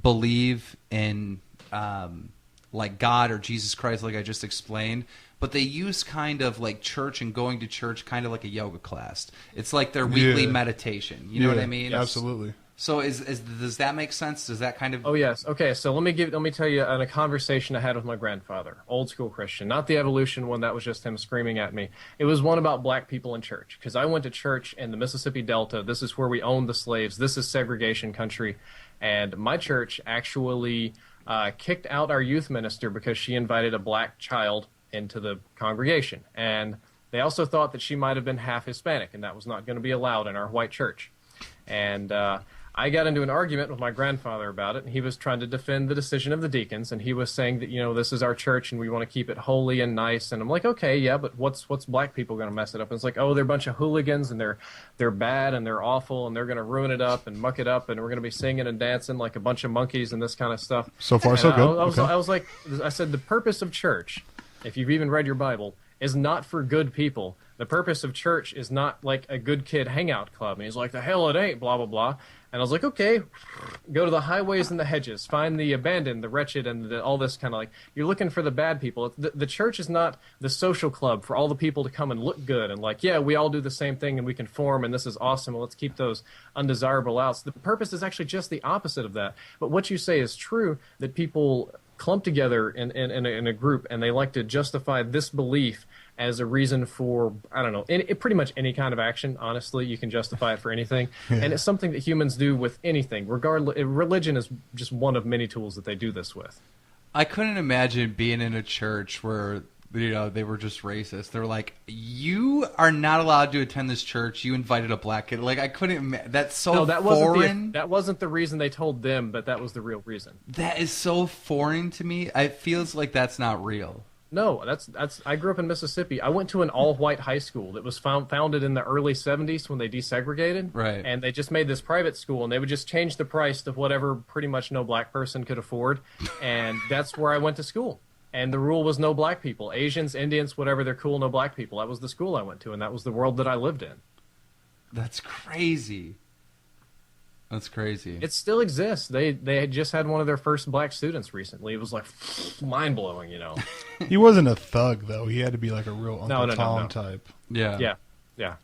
believe in God or Jesus Christ, like I just explained, but they use kind of church and going to church kind of like a yoga class. It's like their weekly meditation. You know what I mean? Absolutely. So does that make sense? Does that kind of? Oh yes. Okay. So let me tell you a conversation I had with my grandfather, old school Christian, not the evolution one that was just him screaming at me. It was one about black people in church, because I went to church in the Mississippi Delta. This is where we owned the slaves. This is segregation country, and my church actually kicked out our youth minister because she invited a black child into the congregation, and they also thought that she might have been half Hispanic, and that was not going to be allowed in our white church. And I got into an argument with my grandfather about it, and he was trying to defend the decision of the deacons, and he was saying that, this is our church and we want to keep it holy and nice. And I'm like, okay, yeah, but what's black people going to mess it up? And it's like, oh, they're a bunch of hooligans, and they're bad and they're awful, and they're going to ruin it up and muck it up, and we're going to be singing and dancing like a bunch of monkeys and this kind of stuff. So far, And so good. I was like, I said, the purpose of church, if you've even read your Bible, is not for good people. The purpose of church is not like a good kid hangout club. And he's like, the hell it ain't, blah, blah, blah. And I was like, okay, go to the highways and the hedges, find the abandoned, the wretched, and all this kind of you're looking for the bad people. The church is not the social club for all the people to come and look good and yeah, we all do the same thing and we conform and this is awesome and let's keep those undesirable outs. The purpose is actually just the opposite of that. But what you say is true, that people clump together in a group and they like to justify this belief as a reason for, I don't know, pretty much any kind of action. Honestly, you can justify it for anything. Yeah. And it's something that humans do with anything. Regardless, religion is just one of many tools that they do this with. I couldn't imagine being in a church where, they were just racist. They're like, you are not allowed to attend this church. You invited a black kid. I couldn't that's so no, that foreign. That wasn't the reason they told them, but that was the real reason. That is so foreign to me. It feels like that's not real. No, that's. I grew up in Mississippi. I went to an all-white high school that was founded in the early 70s when they desegregated. Right. And they just made this private school, and they would just change the price to whatever pretty much no black person could afford. And that's where I went to school. And the rule was no black people. Asians, Indians, whatever, they're cool, no black people. That was the school I went to, and that was the world that I lived in. That's crazy. That's crazy. It still exists. They had just had one of their first black students recently. It was mind-blowing, He wasn't a thug, though. He had to be like a real Uncle Tom type. Yeah. Yeah.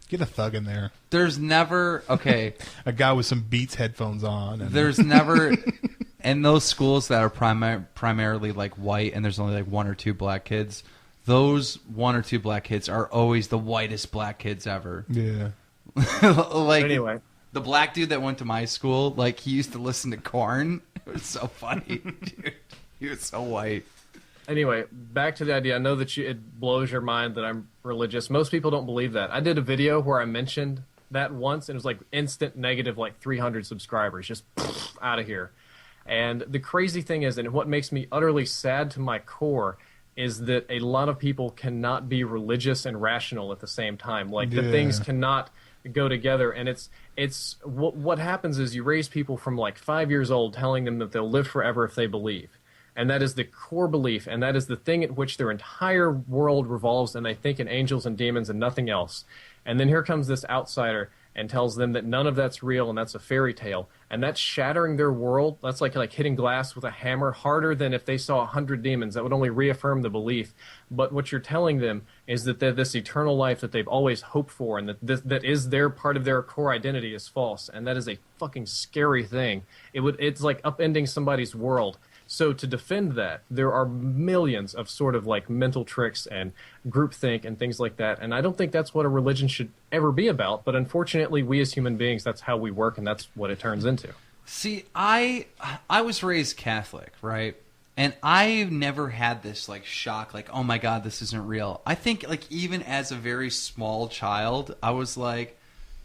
Get a thug in there. There's never... Okay. A guy with some Beats headphones on. And there's never... In those schools that are primarily white and there's only one or two black kids, those one or two black kids are always the whitest black kids ever. Yeah. Anyway... The black dude that went to my school, he used to listen to Korn. It was so funny, dude. He was so white. Anyway, back to the idea. I know that it blows your mind that I'm religious. Most people don't believe that. I did a video where I mentioned that once, and it was instant negative, 300 subscribers, just out of here. And the crazy thing is, and what makes me utterly sad to my core, is that a lot of people cannot be religious and rational at the same time. Like the Yeah. things cannot go together, and it's what happens is you raise people from like 5 years old telling them that they'll live forever if they believe. And that is the core belief, and that is the thing at which their entire world revolves, and they think in angels and demons and nothing else. And then here comes this outsider and tells them that none of that's real and that's a fairy tale. And that's shattering their world. That's like hitting glass with a hammer harder than if they saw 100 demons. That would only reaffirm the belief. But what you're telling them is that this eternal life that they've always hoped for and that is their part of their core identity is false. And that is a fucking scary thing. It's like upending somebody's world. So to defend that, there are millions of sort of like mental tricks and groupthink and things like that. And I don't think that's what a religion should ever be about. But unfortunately, we as human beings, that's how we work, and that's what it turns into. See, I was raised Catholic, right? And I've never had this like shock, like, oh my God, this isn't real. I think like even as a very small child, I was like,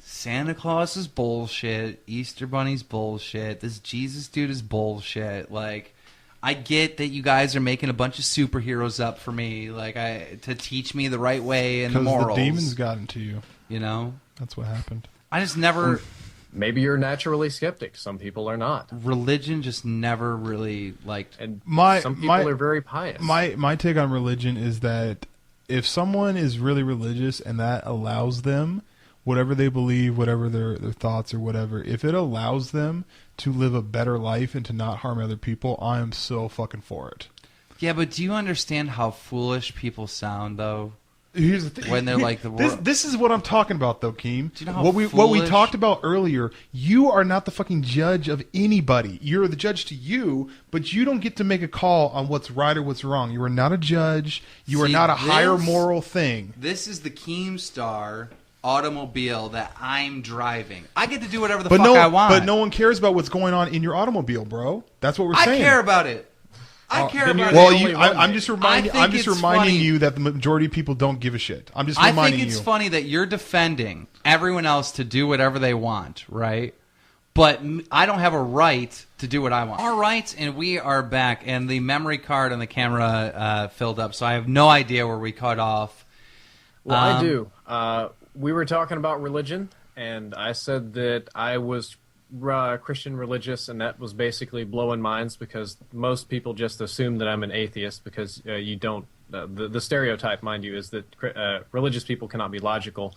Santa Claus is bullshit. Easter Bunny's bullshit. This Jesus dude is bullshit. Like, I get that you guys are making a bunch of superheroes up for me, like to teach me the right way and the morals. Because the demons got into you. You know? That's what happened. I just never... Maybe you're naturally skeptic. Some people are not. Religion just never really, like... And Some people are very pious. My take on religion is that if someone is really religious and that allows them, whatever they believe, whatever their thoughts or whatever, if it allows them to live a better life and to not harm other people, I am so fucking for it. Yeah, but do you understand how foolish people sound, though? Here's the thing. When they're like the world. This is what I'm talking about, though, Keem. Do you know how what we foolish- talked about earlier? You are not the fucking judge of anybody. You're the judge to you, but you don't get to make a call on what's right or what's wrong. You are not a judge. You are See, not a higher this- moral thing. This is the Keemstar automobile that I'm driving. I get to do whatever the But fuck I want. But no one cares about what's going on in your automobile, bro. That's what we're I saying. care about it. I care then about you're it. Well, the only one, I'm just I reminding. think I'm just it's reminding funny- you that the majority of people don't give a shit. I'm just I reminding think it's you. funny that you're defending everyone else to do whatever they want, right? But I don't have a right to do what I want. All right, and we are back, and the memory card on the camera filled up, so I have no idea where we cut off. Well, I do. We were talking about religion, and I said that I was Christian religious, and that was basically blowing minds because most people just assume that I'm an atheist because you don't. The stereotype, mind you, is that religious people cannot be logical.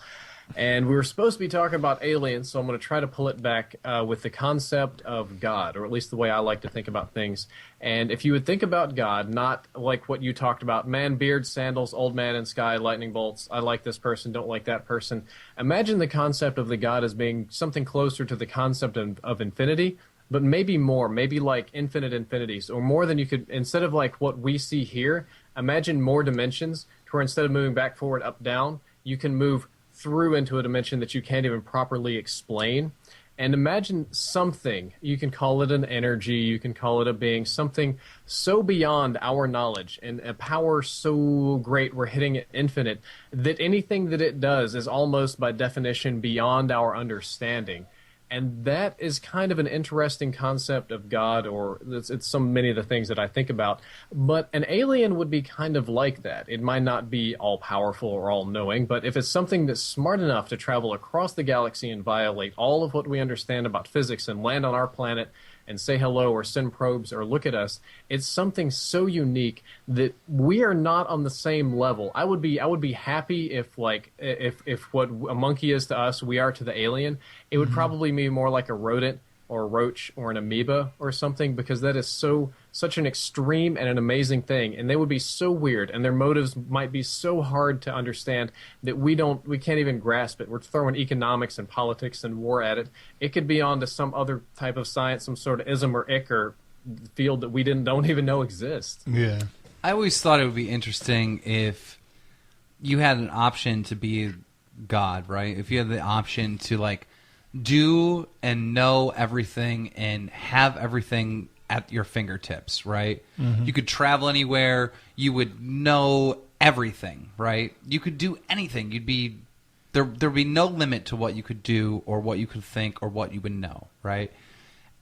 And we were supposed to be talking about aliens, so I'm going to try to pull it back with the concept of God, or at least the way I like to think about things. And if you would think about God, not like what you talked about, man, beard, sandals, old man in sky, lightning bolts, I like this person, don't like that person. Imagine the concept of the God as being something closer to the concept of infinity, but maybe more, maybe like infinite infinities, or more than you could, instead of like what we see here, imagine more dimensions to where instead of moving back, forward, up, down, you can move through into a dimension that you can't even properly explain. And imagine something, you can call it an energy, you can call it a being, something so beyond our knowledge and a power so great we're hitting it infinite that anything that it does is almost by definition beyond our understanding. And that is kind of an interesting concept of God, or it's so many of the things that I think about. But an alien would be kind of like that. It might not be all-powerful or all-knowing, but if it's something that's smart enough to travel across the galaxy and violate all of what we understand about physics and land on our planet and say hello or send probes or look at us, it's something so unique that we are not on the same level. I would be happy if what a monkey is to us, we are to the alien. It would probably be more like a rodent or a roach or an amoeba or something, because that is such an extreme and an amazing thing, and they would be so weird, and their motives might be so hard to understand that we can't even grasp it. We're throwing economics and politics and war at it. It could be on to some other type of science, some sort of ism or ick or field that we don't even know exists. Yeah. I always thought it would be interesting if you had an option to be God, right? If you had the option to like do and know everything and have everything at your fingertips, right? You could travel anywhere. You would know everything, right? You could do anything. There'd be no limit to what you could do or what you could think or what you would know, right?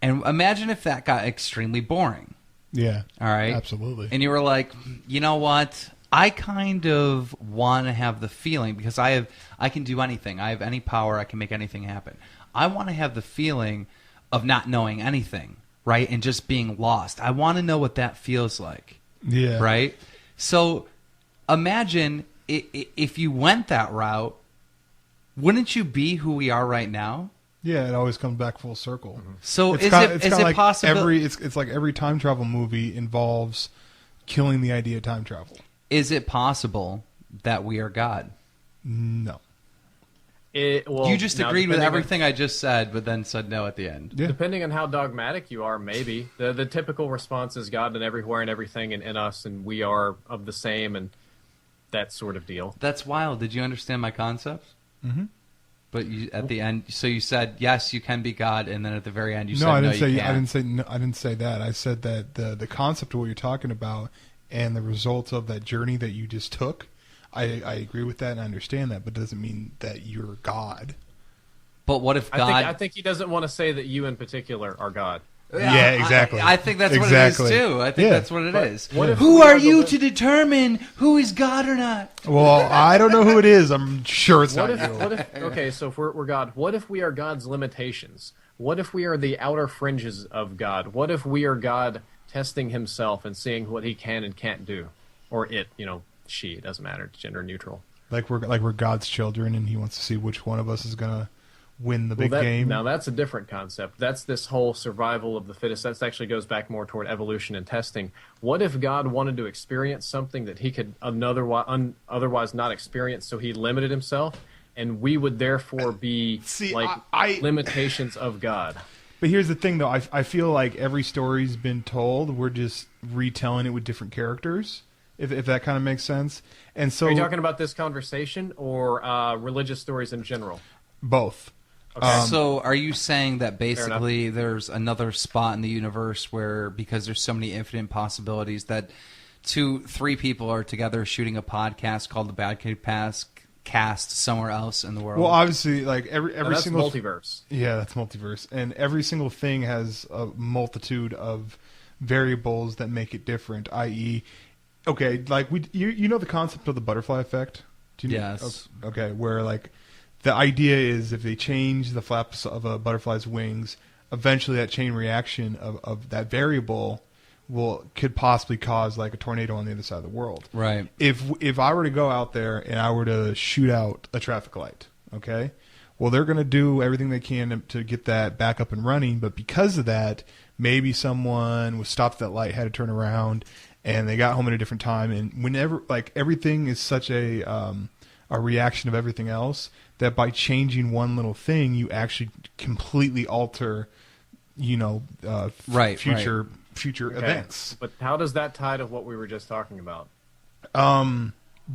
And imagine if that got extremely boring. Yeah. All right. Absolutely. And you were like, you know what? I kind of want to have the feeling, because I can do anything. I have any power. I can make anything happen. I want to have the feeling of not knowing anything, right? And just being lost. I want to know what that feels like. Yeah. Right? So imagine if you went that route, wouldn't you be who we are right now? Yeah, it always comes back full circle. So It's is kinda- it it's is kinda it like possible? It's like every time travel movie involves killing the idea of time travel. Is it possible that we are God? No. You just now, agreed with depending on- everything I just said, but then said no at the end. Yeah. Depending on how dogmatic you are, maybe. The typical response is God and everywhere and everything and in us, and we are of the same, and that sort of deal. That's wild. Did you understand my concept? Mm-hmm. But you, at the end, so you said yes, you can be God, and then at the very end, you said No, I no, didn't say. you can't. I didn't say. No, I didn't say that. I said that the concept of what you're talking about and the results of that journey that you just took. I agree with that and I understand that, but it doesn't mean that you're God. But what if God? I think he doesn't want to say that you in particular are God. Yeah, exactly. I think that's Exactly. what it is too. I think Yeah. that's what it is. What if Who we are are the you li- to determine who is God or not? Well, I don't know who it is. I'm sure it's What not you. okay, so if we're God, what if we are God's limitations? What if we are the outer fringes of God? What if we are God testing himself and seeing what he can and can't do? Or it, she, it doesn't matter, it's gender neutral. Like we're God's children, and he wants to see which one of us is gonna win the big game. Now that's a different concept. That's this whole survival of the fittest. That actually goes back more toward evolution and testing. What if God wanted to experience something that he could otherwise not experience, so he limited himself, and we would therefore be See, limitations of God? But here's the thing, though. I feel like every story's been told. We're just retelling it with different characters, if that kind of makes sense. And so, Are you talking about this conversation or religious stories in general? both. Okay. So are you saying that basically there's another spot in the universe where, because there's so many infinite possibilities, that 2-3 people are together shooting a podcast called the BadKidCast somewhere else in the world? Well, obviously, like every that's single multiverse. Yeah, that's multiverse, and every single thing has a multitude of variables that make it different. I.e., okay, like you know the concept of the butterfly effect. Do you know? Yes. Okay, where like the idea is if they change the flaps of a butterfly's wings, eventually that chain reaction of that variable could possibly cause like a tornado on the other side of the world. Right. If I were to go out there and I were to shoot out a traffic light, okay, well, they're going to do everything they can to get that back up and running, but because of that, maybe someone was stopped at that light, had to turn around, and they got home at a different time. And whenever, like, everything is such a reaction of everything else that by changing one little thing, you actually completely alter, future Okay. events. But how does that tie to what we were just talking about?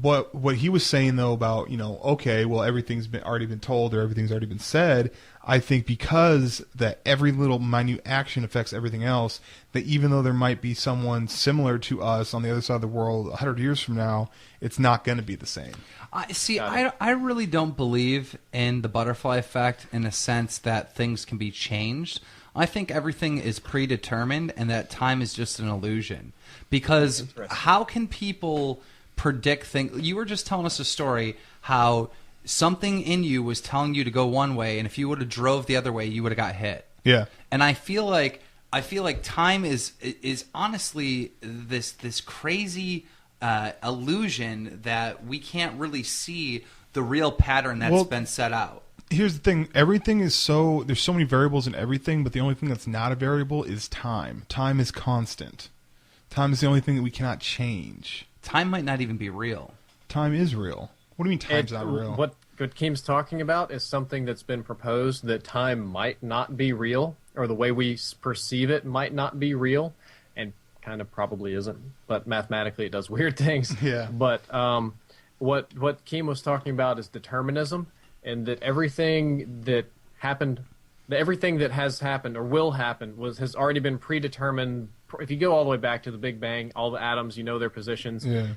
What he was saying though about okay, well, everything's already been told or everything's already been said. I think because that every little minute action affects everything else, that even though there might be someone similar to us on the other side of the world 100 years from now, it's not going to be the same. I really don't believe in the butterfly effect in a sense that things can be changed. I think everything is predetermined and that time is just an illusion. Because how can people predict things? You were just telling us a story how something in you was telling you to go one way, and if you would have drove the other way, you would have got hit. Yeah. And I feel like time is honestly this crazy illusion that we can't really see the real pattern that's been set out. Here's the thing. Everything is there's so many variables in everything, but the only thing that's not a variable is time. Time is constant. Time is the only thing that we cannot change. Time might not even be real. Time is real. What do you mean time's not real? What Keem's talking about is something that's been proposed, that time might not be real, or the way we perceive it might not be real, and kind of probably isn't, but mathematically it does weird things. Yeah. But what Keem was talking about is determinism, and that everything that happened, everything that has happened or will happen has already been predetermined. If you go all the way back to the Big Bang, all the atoms, their positions. Yeah.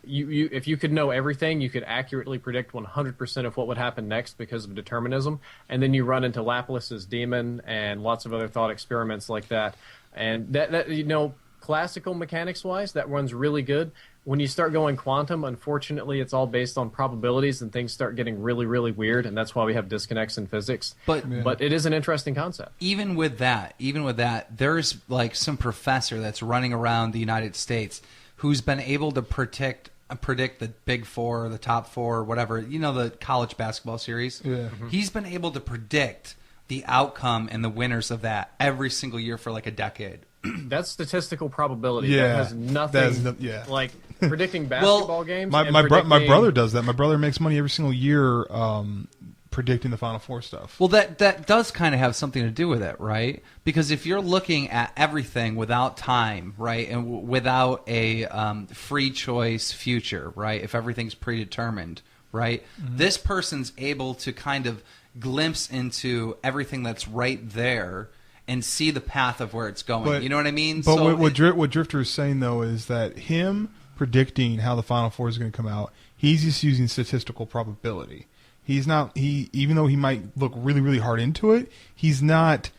If you could know everything, you could accurately predict 100% of what would happen next because of determinism. And then you run into Laplace's demon and lots of other thought experiments like that. And that classical mechanics-wise, that runs really good. When you start going quantum, unfortunately, it's all based on probabilities, and things start getting really, really weird, and that's why we have disconnects in physics. But it is an interesting concept. Even with that, there's like some professor that's running around the United States who's been able to predict the Big Four, the top four, whatever. You know, the college basketball series. Yeah. Mm-hmm. He's been able to predict the outcome and the winners of that every single year for like a decade. That's statistical probability. Yeah. That has nothing like predicting basketball games. My brother does that. My brother makes money every single year predicting the Final Four stuff. Well, that does kind of have something to do with it, right? Because if you're looking at everything without time, right, and without a free choice future, right, if everything's predetermined, right, this person's able to kind of glimpse into everything that's right there and see the path of where it's going. You know what I mean? But so what Drift0r is saying, though, is that him predicting how the Final Four is going to come out, he's just using statistical probability. He's not. Even though he might look really, really hard into it, he's not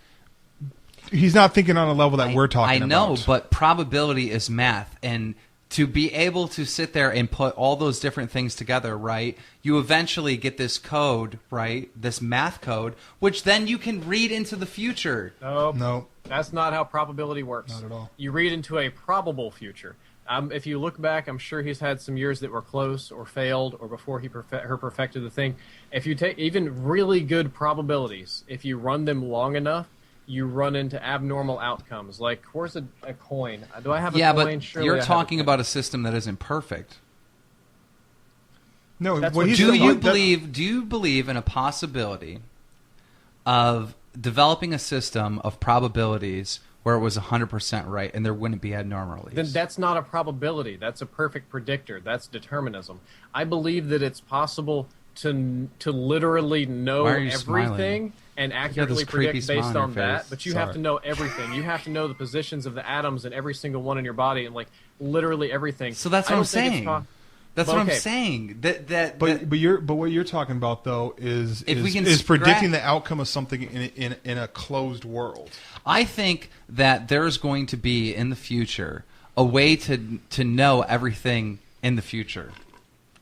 thinking on a level that we're talking about. I know, but probability is math, and to be able to sit there and put all those different things together, right, you eventually get this code, right, this math code, which then you can read into the future. No. That's not how probability works. Not at all. You read into a probable future. If you look back, I'm sure he's had some years that were close or failed or before he perfected the thing. If you take even really good probabilities, if you run them long enough, you run into abnormal outcomes. Like, where's a coin? Do I have a coin? Yeah, but Surely you're I have talking a coin. about a system that isn't perfect. No, That's what what he's Do saying- you believe in a possibility of developing a system of probabilities where it was 100% right and there wouldn't be anomalies? Then that's not a probability. That's a perfect predictor. That's determinism. I believe that it's possible to literally know Why are you everything smiling? and this accurately creepy predict smile based on your on that. face. But you have Sorry. to know everything. You have to know the positions of the atoms in every single one in your body and like literally everything. So that's I what I'm don't think it's saying. That's But what I'm okay. saying. But what you're talking about though is If we can predicting the outcome of something in a closed world. I think that there's going to be in the future a way to know everything in the future,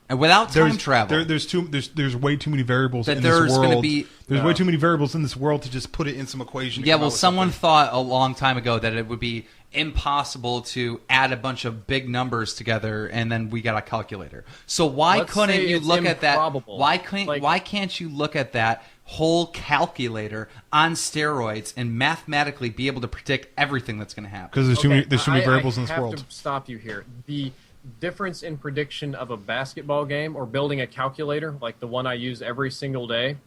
and without time travel. There's way too many variables That in there's this world. gonna be- There's way too many variables in this world to just put it in some equation. to Yeah, come well, out with someone something. thought a long time ago that it would be impossible to add a bunch of big numbers together, and then we got a calculator. So why Let's couldn't say you it's look at that? improbable. Why Like- can't you look at that whole calculator on steroids and mathematically be able to predict everything that's going to happen? Because there's too many variables in this I have world. to stop you here. The difference in prediction of a basketball game or building a calculator like the one I use every single day,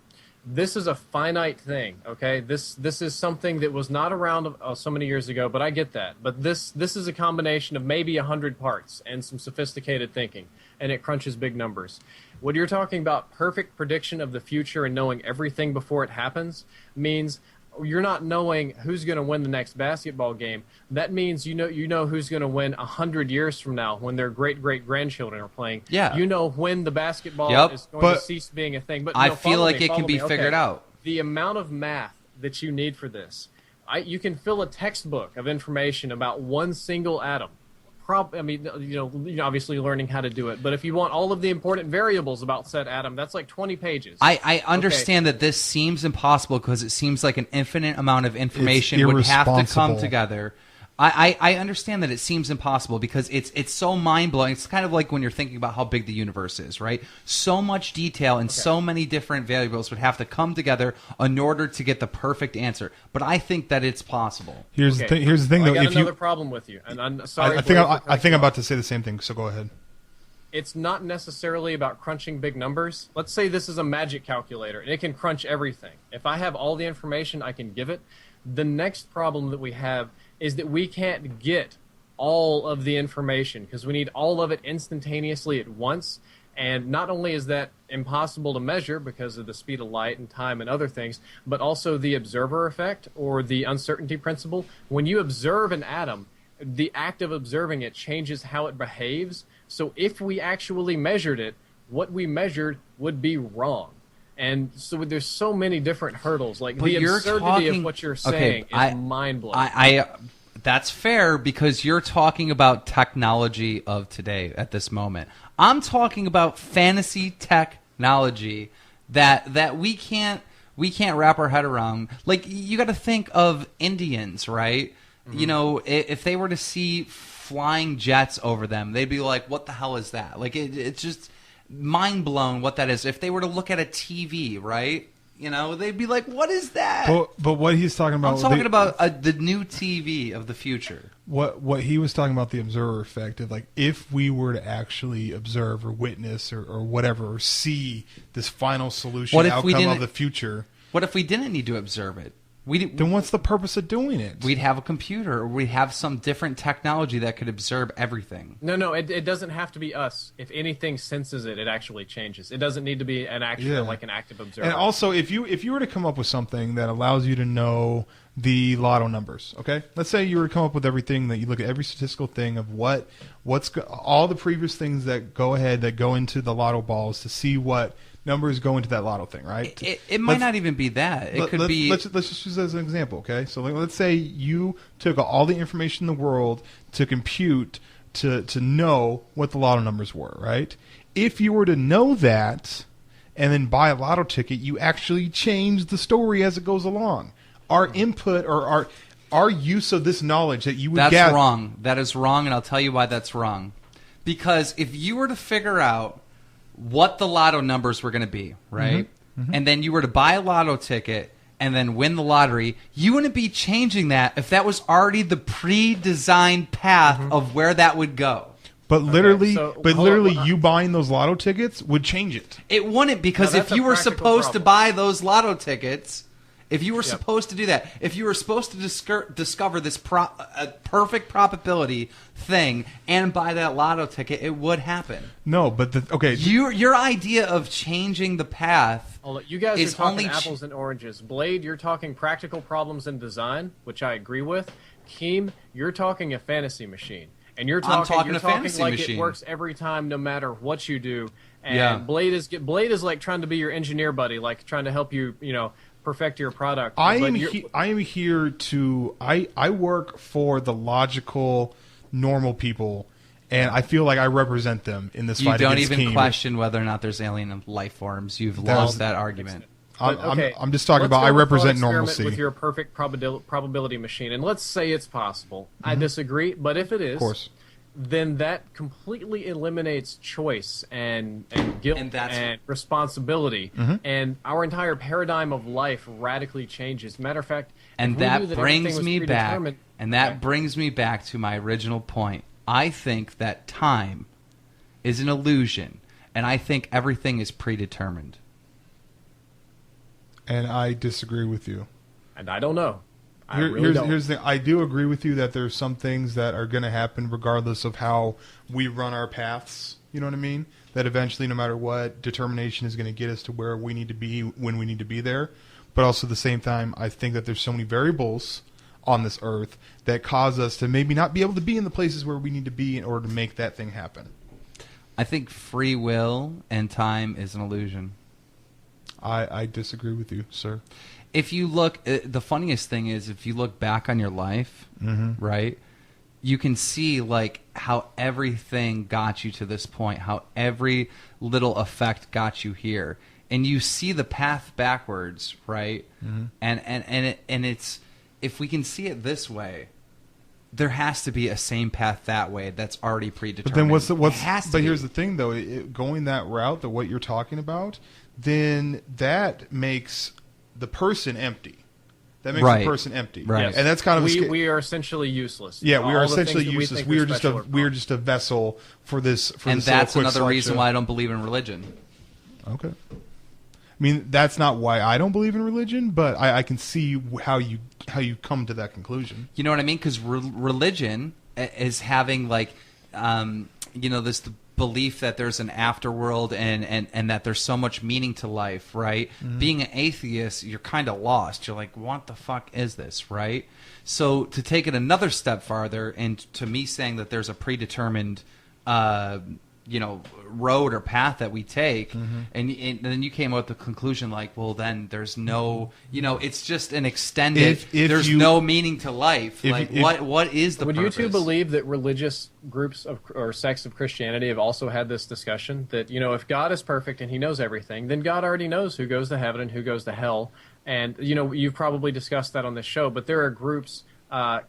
this is a finite thing, okay? This is something that was not around so many years ago, but I get that. But this is a combination of maybe 100 parts and some sophisticated thinking, and it crunches big numbers. What you're talking about, perfect prediction of the future and knowing everything before it happens, means you're not knowing who's going to win the next basketball game. That means you know who's going to win 100 years from now when their great-great-grandchildren are playing. Yeah. You know when the basketball Yep. is going But to cease being a thing. But I no, feel follow like me, it can follow be me. figured Okay. out. The amount of math that you need for this, you can fill a textbook of information about one single atom. Obviously learning how to do it. But if you want all of the important variables about said atom, that's like 20 pages. I understand that this seems impossible because it seems like an infinite amount of information would have to come irresponsible. together. I understand that it seems impossible because it's so mind-blowing. It's kind of like when you're thinking about how big the universe is, right? So much detail and so many different variables would have to come together in order to get the perfect answer. But I think that it's possible. Here's the thing, I though. got If another you, problem with you, and I'm sorry. I think I'm about to say the same thing. So go ahead. It's not necessarily about crunching big numbers. Let's say this is a magic calculator, and it can crunch everything. If I have all the information I can give it, the next problem that we have is that we can't get all of the information because we need all of it instantaneously at once. And not only is that impossible to measure because of the speed of light and time and other things, but also the observer effect or the uncertainty principle. When you observe an atom, the act of observing it changes how it behaves. So if we actually measured it, what we measured would be wrong. And so there's so many different hurdles. Like But the you're absurdity talking- of what you're Okay, saying is mind-blowing. That's fair because you're talking about technology of today at this moment. I'm talking about fantasy technology that we can't wrap our head around. Like, you got to think of Indians, right? Mm-hmm. You know, if they were to see flying jets over them, they'd be like, what the hell is that? Like, it's just mind blown what that is. If they were to look at a TV, right? You know, they'd be like, what is that? But what he's talking about... I'm talking about the new TV of the future. What he was talking about, the observer effect of, like, if we were to actually observe or witness or whatever, or see this final solution outcome of the future... What if we didn't need to observe it? Then what's the purpose of doing it? We'd have a computer, or we'd have some different technology that could observe everything. No, it doesn't have to be us. If anything senses it, it actually changes. It doesn't need to be an actual, like an active observer. And also, if you were to come up with something that allows you to know the lotto numbers, okay? Let's say you were to come up with everything, that you look at every statistical thing of all the previous things that go into the lotto balls to see what numbers go into that lotto thing, right? It might not even be that. It could be... Let's just use that as an example, okay? So let's say you took all the information in the world to compute to know what the lotto numbers were, right? If you were to know that and then buy a lotto ticket, you actually change the story as it goes along. Our input or our use of this knowledge that you would That's wrong. That is wrong, and I'll tell you why that's wrong. Because if you were to figure out what the lotto numbers were going to be, right? Mm-hmm. Mm-hmm. And then you were to buy a lotto ticket and then win the lottery, you wouldn't be changing that if that was already the pre-designed path of where that would go. But literally, you buying those lotto tickets would change it. It wouldn't, because if you were supposed to buy those lotto tickets, if you were supposed to do that, if you were supposed to discover this perfect probability thing and buy that lotto ticket, it would happen. No, but your idea of changing the path. You guys are talking apples and oranges. Blade, you're talking practical problems in design, which I agree with. Keem, you're talking a fantasy machine. And you're talking like it works every time, no matter what you do. And Blade is like trying to be your engineer buddy, like trying to help you, perfect your product. I am here to I work for the logical, normal people, and I feel like I represent them in this fight against Keem. You don't even question whether or not there's alien life forms. You've lost that argument. I'm just talking about I represent normalcy. With your perfect probability machine, and let's say it's possible. Mm-hmm. I disagree, but if it is, of course, then that completely eliminates choice and guilt and responsibility, and our entire paradigm of life radically changes. Matter of fact, and that brings me back. And that brings me back to my original point. I think that time is an illusion, and I think everything is predetermined. And I disagree with you. And I don't know. Here's the thing. I do agree with you that there's some things that are going to happen regardless of how we run our paths. You know what I mean? That eventually, no matter what, determination is going to get us to where we need to be when we need to be there. But also at the same time, I think that there's so many variables on this earth that cause us to maybe not be able to be in the places where we need to be in order to make that thing happen. I think free will and time is an illusion. I disagree with you, sir. If you look, the funniest thing is if you look back on your life, right, you can see like how everything got you to this point, how every little effect got you here, and you see the path backwards, right? And it's, if we can see it this way, there has to be a same path that way that's already predetermined. But then but here's the thing, though, going that route, what you're talking about, then that makes the person empty. That makes the person empty. Right. And that's kind of we are essentially useless. Yeah, we are essentially useless. We are just a vessel for this. And that's another reason why I don't believe in religion. Okay. I mean, that's not why I don't believe in religion, but I can see how you come to that conclusion. You know what I mean? Because religion is having like, this belief that there's an afterworld and that there's so much meaning to life, right? Being an atheist, you're kind of lost. You're like, what the fuck is this, right? So to take it another step farther, and to me saying that there's a predetermined road or path that we take, and then you came up with the conclusion like, well, then there's no, it's just an extended. There's no meaning to life. What is the Would purpose? you two believe that religious groups or sects of Christianity have also had this discussion that if God is perfect and He knows everything, then God already knows who goes to heaven and who goes to hell, and you've probably discussed that on this show. But there are groups, I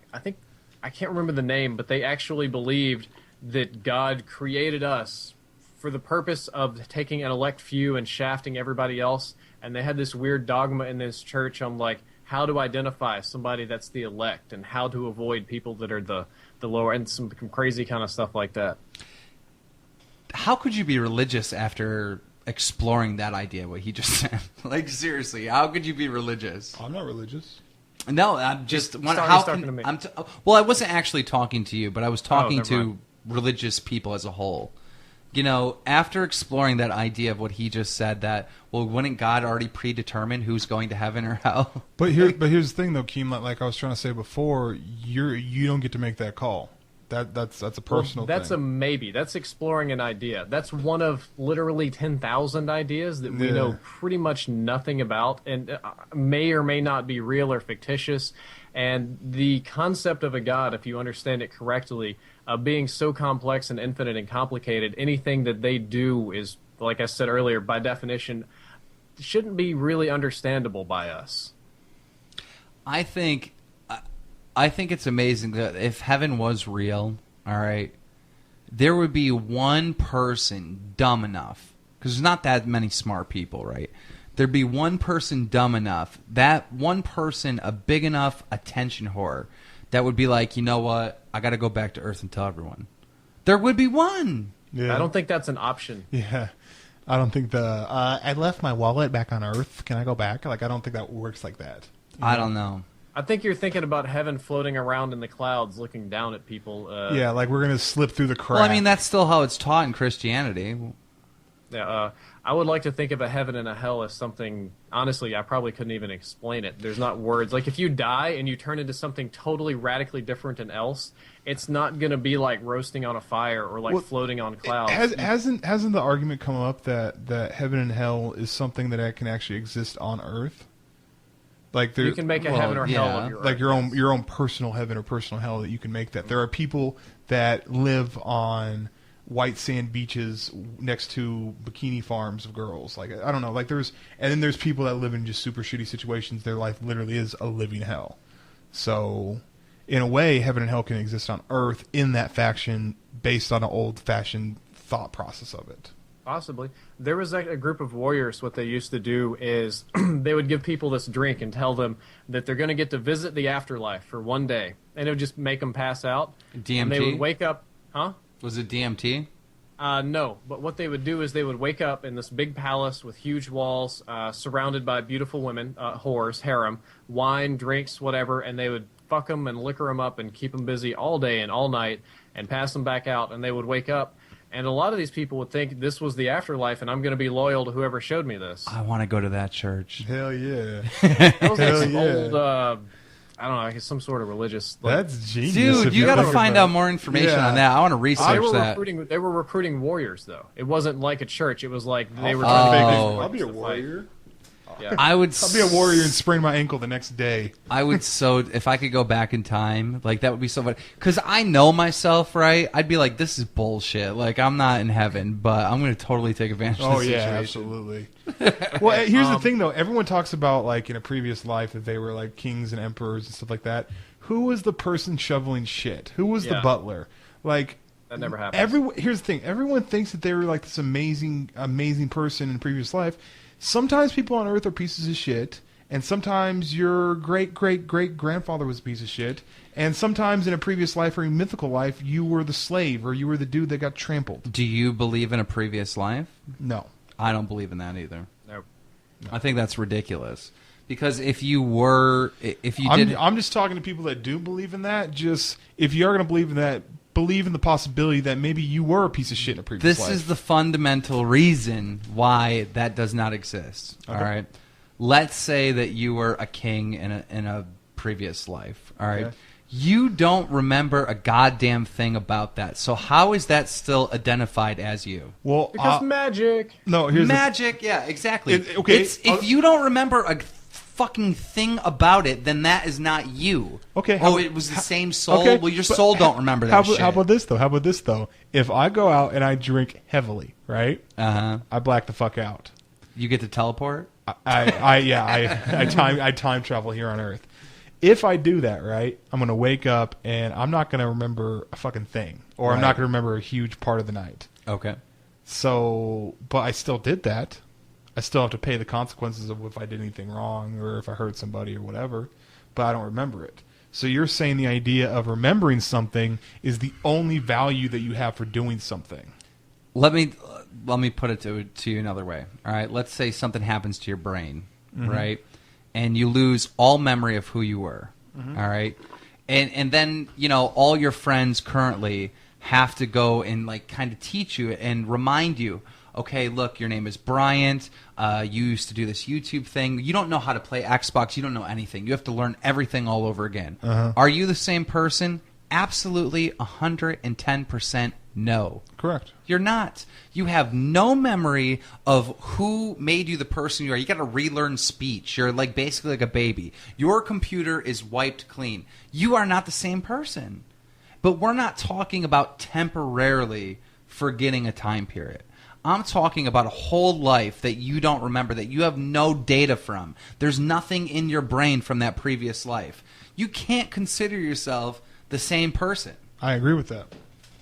can't remember the name, but they actually believed that God created us for the purpose of taking an elect few and shafting everybody else. And they had this weird dogma in this church on like how to identify somebody that's the elect and how to avoid people that are the lower, and some crazy kind of stuff like that. How could you be religious after exploring that idea, what he just said? Like, seriously, how could you be religious? I'm not religious. No, I'm just... talking to me. Well, I wasn't actually talking to you, but I was talking to religious people as a whole. After exploring that idea of what he just said, that, well, wouldn't God already predetermine who's going to heaven or hell? But here's the thing, though, Keem. Like I was trying to say before, you don't get to make that call. That's a personal thing. That's a maybe. That's exploring an idea. That's one of literally 10,000 ideas that we know pretty much nothing about, and may or may not be real or fictitious. And the concept of a God, if you understand it correctly, being so complex and infinite and complicated, anything that they do is, like I said earlier, by definition, shouldn't be really understandable by us. I think it's amazing that if heaven was real, all right, there would be one person dumb enough, because there's not that many smart people, right? There'd be one person dumb enough, that one person a big enough attention whore, that would be like, you know what, I got to go back to Earth and tell everyone. There would be one. Yeah. I don't think that's an option. Yeah. I don't think I left my wallet back on Earth. Can I go back? Like, I don't think that works like that. I don't know. I think you're thinking about heaven floating around in the clouds looking down at people. Yeah, like we're going to slip through the cracks. Well, I mean, that's still how it's taught in Christianity. Yeah, I would like to think of a heaven and a hell as something, honestly, I probably couldn't even explain it. There's not words. Like, if you die and you turn into something totally radically different and else, it's not going to be like roasting on a fire or like floating on clouds. Hasn't the argument come up that heaven and hell is something that can actually exist on Earth? Like you can make a heaven or hell of your like Earth, your own personal heaven or personal hell, that you can make that. There are people that live on white sand beaches next to bikini farms of girls. Like, I don't know. Like, and then there's people that live in just super shitty situations. Their life literally is a living hell. So, in a way, heaven and hell can exist on Earth in that faction based on an old-fashioned thought process of it. Possibly. There was a group of warriors, what they used to do is they would give people this drink and tell them that they're going to get to visit the afterlife for one day. And it would just make them pass out. DMT? And they would wake up. Huh? Was it DMT? No, but what they would do is they would wake up in this big palace with huge walls, surrounded by beautiful women, whores, harem, wine, drinks, whatever, and they would fuck them and liquor them up and keep them busy all day and all night and pass them back out, and they would wake up. And a lot of these people would think this was the afterlife, and I'm going to be loyal to whoever showed me this. I want to go to that church. Hell yeah. That was like Hell some yeah. old, I don't know, I guess some sort of religious... That's genius. Dude, you got to find out more information on that. I want to research that. They were recruiting warriors, though. It wasn't like a church. It was like they were trying to make I'll be a warrior. Yeah. I'll be a warrior and sprain my ankle the next day. I would if I could go back in time, like, that would be so funny. Because I know myself, right? I'd be like, this is bullshit. Like, I'm not in heaven, but I'm going to totally take advantage of this situation. Absolutely. Well, here's the thing, though. Everyone talks about, like, in a previous life that they were, like, kings and emperors and stuff like that. Who was the person shoveling shit? Who was the butler? Like... That never happened. Here's the thing. Everyone thinks that they were, like, this amazing, amazing person in previous life. Sometimes people on Earth are pieces of shit, and sometimes your great-great-great-grandfather was a piece of shit, and sometimes in a previous life or a mythical life, you were the slave, or you were the dude that got trampled. Do you believe in a previous life? No. I don't believe in that either. Nope. I think that's ridiculous. Because if you did... I'm just talking to people that do believe in that. Just, if you are going to believe in that, believe in the possibility that maybe you were a piece of shit in a previous life. This is the fundamental reason why that does not exist. Okay. All right. Let's say that you were a king in a previous life. All right. Okay. You don't remember a goddamn thing about that. So how is that still identified as you? Well, Because magic. no, here's Magic, yeah, exactly. Okay, If you don't remember a fucking thing about it, then that is not you. Okay, it was the same soul. Okay, Well, your but soul don't remember that shit. How about this though? If I go out and I drink heavily, right? I black the fuck out. You get to teleport. I time travel here on Earth. If I do that, right, I'm gonna wake up and I'm not gonna remember a fucking thing, or I'm not gonna remember a huge part of the night. Okay. So, but I still did that. I still have to pay the consequences of if I did anything wrong or if I hurt somebody or whatever, but I don't remember it. So you're saying the idea of remembering something is the only value that you have for doing something. Let me put it to you another way. All right. Let's say something happens to your brain, right, and you lose all memory of who you were. All right, and then all your friends currently have to go and like kind of teach you and remind you. Okay, look, your name is Bryant. You used to do this YouTube thing. You don't know how to play Xbox. You don't know anything. You have to learn everything all over again. Are you the same person? Absolutely 110% no. Correct. You're not. You have no memory of who made you the person you are. You got to relearn speech. You're like basically like a baby. Your computer is wiped clean. You are not the same person. But we're not talking about temporarily forgetting a time period. I'm talking about a whole life that you don't remember, that you have no data from. There's nothing in your brain from that previous life. You can't consider yourself the same person. I agree with that.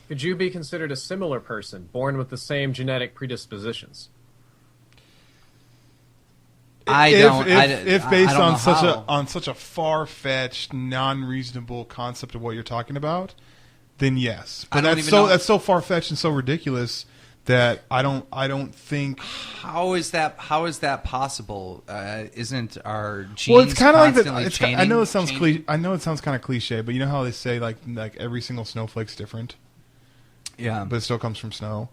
Could you be considered a similar person, born with the same genetic predispositions? If based on such a far-fetched, non-reasonable concept of what you're talking about, then yes. But that's so far-fetched and so ridiculous that I don't think. How is that possible? Isn't our genes well, it's kind of like constantly that. changing? I know it sounds I know it sounds kind of cliche, but you know how they say like every single snowflake's different. Yeah, but it still comes from snow.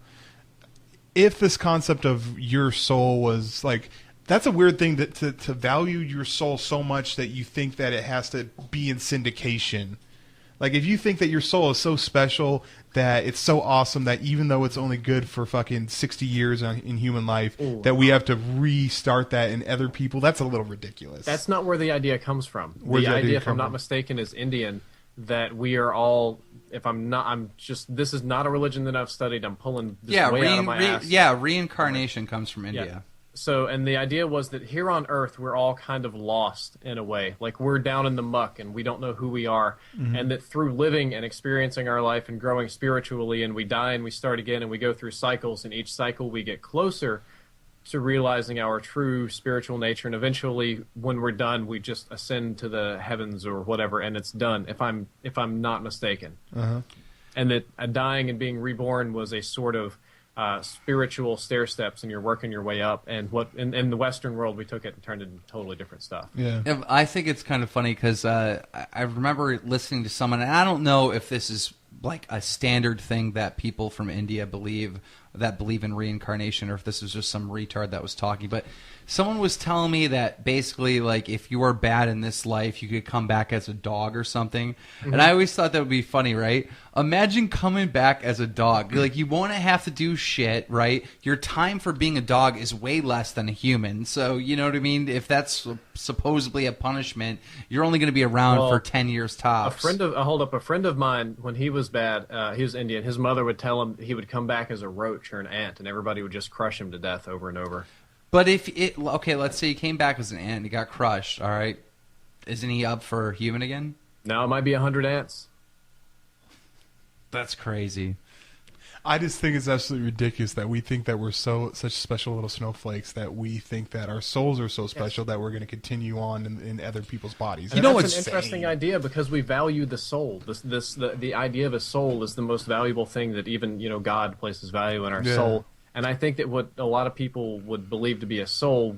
If this concept of your soul was like, that's a weird thing to value your soul so much that you think that it has to be in syndication. Like if you think that your soul is so special that it's so awesome that even though it's only good for fucking 60 years in human life, that we have to restart that in other people, that's a little ridiculous. That's not where the idea comes from. Where's the idea, if I'm from? not mistaken, is Indian, that we are all, this is not a religion that I've studied. I'm pulling this way out of my ass. Reincarnation comes from India. Yeah. So, and the idea was that here on Earth, we're all kind of lost in a way. Like we're down in the muck and we don't know who we are. And that through living and experiencing our life and growing spiritually, and we die and we start again and we go through cycles, and each cycle we get closer to realizing our true spiritual nature. And eventually when we're done, we just ascend to the heavens or whatever, and it's done, if I'm not mistaken. And that dying and being reborn was a sort of spiritual stair steps, and you're working your way up. And what in the Western world, we took it and turned it into totally different stuff. Yeah. I think it's kind of funny because I remember listening to someone, and I don't know if this is like a standard thing that people from India believe in reincarnation, or if this was just some retard that was talking, but someone was telling me that basically, like, if you were bad in this life, you could come back as a dog or something. And I always thought that would be funny, right? Imagine coming back as a dog. Like, you won't have to do shit, right? Your time for being a dog is way less than a human. So, you know what I mean? If that's supposedly a punishment, you're only going to be around for 10 years tops. A friend of mine, when he was bad, he was Indian, his mother would tell him he would come back as a roach or an ant, and everybody would just crush him to death over and over. But let's say he came back as an ant and he got crushed, all right? Isn't he up for human again? Now it might be 100 ants. That's crazy. I just think it's absolutely ridiculous that we think that we're such special little snowflakes, that we think that our souls are so special that we're going to continue on in other people's bodies. You know, it's an interesting idea because we value the soul. The idea of a soul is the most valuable thing that even God places value in our soul. And I think that what a lot of people would believe to be a soul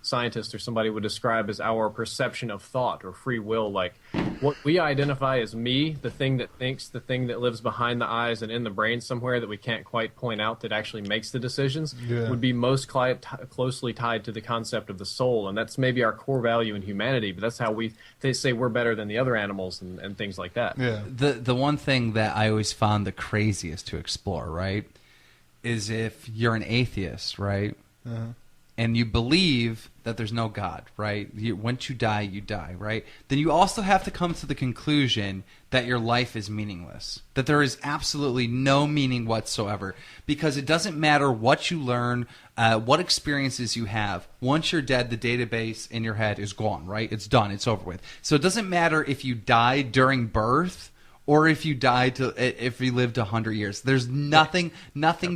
scientist or somebody would describe as our perception of thought or free will. Like what we identify as me, the thing that thinks, the thing that lives behind the eyes and in the brain somewhere that we can't quite point out that actually makes the decisions, would be most closely tied to the concept of the soul. And that's maybe our core value in humanity, but that's how they say we're better than the other animals and things like that. Yeah. The one thing that I always found the craziest to explore, right, is if you're an atheist, right, and you believe that there's no God, right? Once you die, right? Then you also have to come to the conclusion that your life is meaningless, that there is absolutely no meaning whatsoever, because it doesn't matter what you learn, what experiences you have. Once you're dead, the database in your head is gone, right? It's done. It's over with. So it doesn't matter if you died during birth or if you if you lived 100 years. There's nothing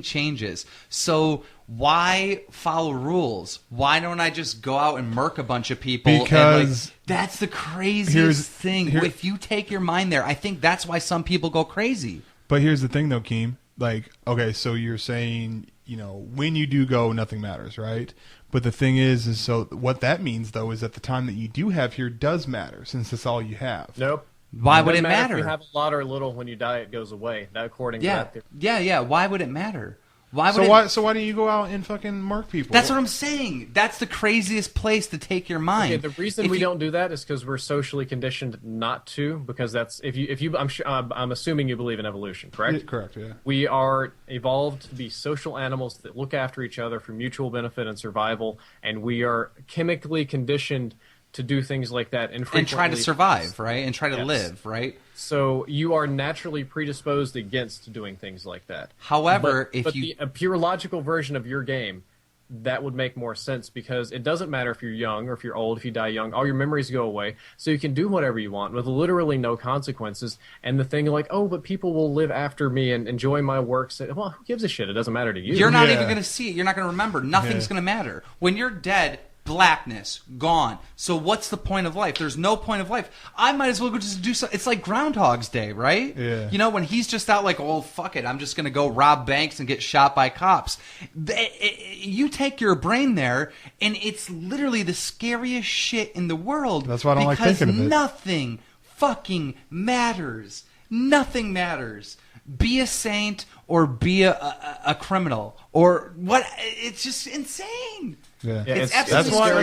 changes. So why follow rules? Why don't I just go out and murk a bunch of people? Because that's the craziest thing. If you take your mind there, I think that's why some people go crazy. But here's the thing, though, Keem. Like, okay, so you're saying, when you do go, nothing matters, right? But the thing is so what that means, though, is that the time that you do have here does matter, since that's all you have. Nope. Why would it matter? If you have a lot or little, when you die, it goes away. That according to that theory. Yeah. Why would it matter? So why don't you go out and fucking mark people? That's what I'm saying. That's the craziest place to take your mind. Okay, the reason we don't do that is because we're socially conditioned not to. Because that's I'm assuming you believe in evolution, correct? Yeah, correct. Yeah. We are evolved to be social animals that look after each other for mutual benefit and survival, and we are chemically conditioned to do things like that and try to survive, right? And try to live, right? So you are naturally predisposed against doing things like that. However, a pure logical version of your game, that would make more sense, because it doesn't matter if you're young or if you're old. If you die young, all your memories go away, so you can do whatever you want with literally no consequences. And the thing like, oh, but people will live after me and enjoy my works. Well, who gives a shit? It doesn't matter to you. You're not even going to see it. You're not going to remember. Nothing's going to matter. When you're dead, blackness, gone. So what's the point of life? There's no point of life. I might as well go just do something. It's like Groundhog's Day, right? Yeah. When he's just out like, oh, fuck it, I'm just going to go rob banks and get shot by cops. You take your brain there, and it's literally the scariest shit in the world. That's why I don't like thinking of it. Because nothing fucking matters. Nothing matters. Be a saint or be a criminal or what? It's just insane. Yeah, it's that's why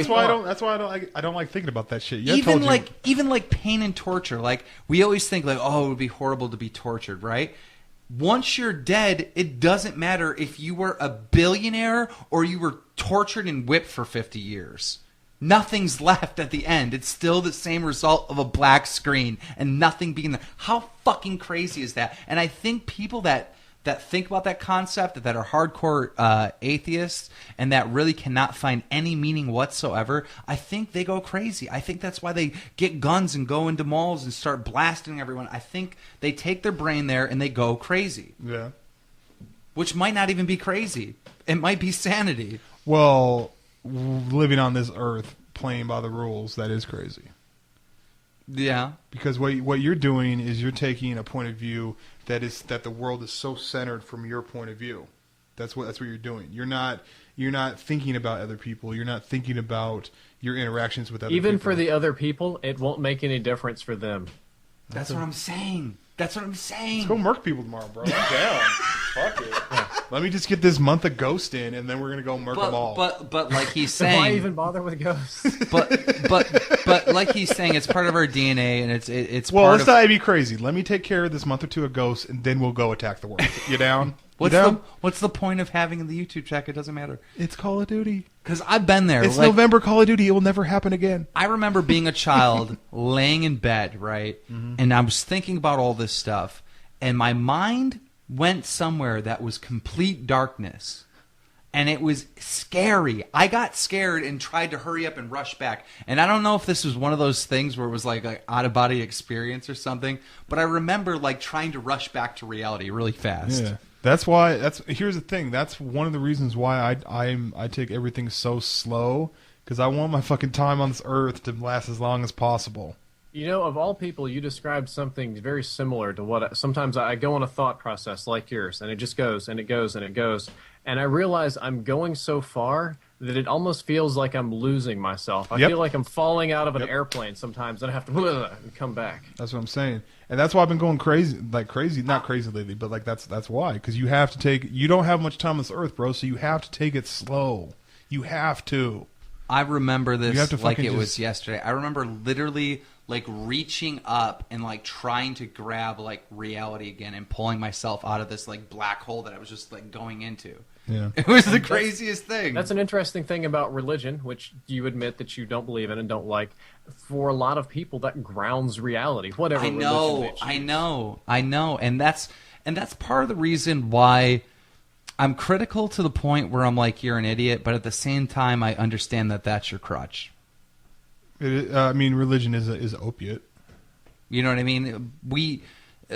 I don't like thinking about that shit. Even like pain and torture. Like we always think like, oh, it would be horrible to be tortured, right? Once you're dead, it doesn't matter if you were a billionaire or you were tortured and whipped for 50 years. Nothing's left at the end. It's still the same result of a black screen and nothing being there. How fucking crazy is that? And I think people that think about that concept, that are hardcore atheists, and that really cannot find any meaning whatsoever, I think they go crazy. I think that's why they get guns and go into malls and start blasting everyone. I think they take their brain there and they go crazy. Yeah. Which might not even be crazy. It might be sanity. Well, living on this earth, playing by the rules, that is crazy. Yeah. Because what you're doing is you're taking a point of view that the world is so centered from your point of view. That's what you're doing. You're not thinking about other people. You're not thinking about your interactions with other people. Even for the other people, it won't make any difference for them. That's what I'm saying. That's what I'm saying. Let's go murk people tomorrow, bro. I'm down. Fuck it. Yeah. Let me just get this month of Ghost in, and then we're gonna go murk them all. But like he's saying, why even bother with ghosts? but like he's saying, it's part of our DNA, and it's. Well, let's not be crazy. Let me take care of this month or two of Ghosts, and then we'll go attack the world. You down? What's the point of having the YouTube check? It doesn't matter. It's Call of Duty. Because I've been there. It's November Call of Duty. It will never happen again. I remember being a child, laying in bed, right, and I was thinking about all this stuff, and my mind went somewhere that was complete darkness. And it was scary. I got scared and tried to hurry up and rush back. And I don't know if this was one of those things where it was like an out-of-body experience or something, but I remember like trying to rush back to reality really fast. Yeah. Here's the thing. That's one of the reasons why I take everything so slow, because I want my fucking time on this earth to last as long as possible. You know, of all people, you described something very similar to what sometimes I go on a thought process like yours, and it just goes and it goes and it goes. And I realize I'm going so far that it almost feels like I'm losing myself. I Yep. feel like I'm falling out of an Yep. airplane sometimes, and I have to and come back. That's what I'm saying, and that's why I've been going crazy, not crazy lately, but like that's why, because you have to you don't have much time on this earth, bro. So you have to take it slow. You have to. I remember You have to this like fucking it was just- yesterday. I remember literally like reaching up and like trying to grab like reality again and pulling myself out of this like black hole that I was just like going into. Yeah. It was the craziest thing. That's an interesting thing about religion, which you admit that you don't believe in and don't like. For a lot of people, that grounds reality. Whatever. I know, religion they choose. I know, and that's part of the reason why I'm critical to the point where I'm like, you're an idiot, but at the same time, I understand that that's your crutch. I mean, religion is an opiate. You know what I mean?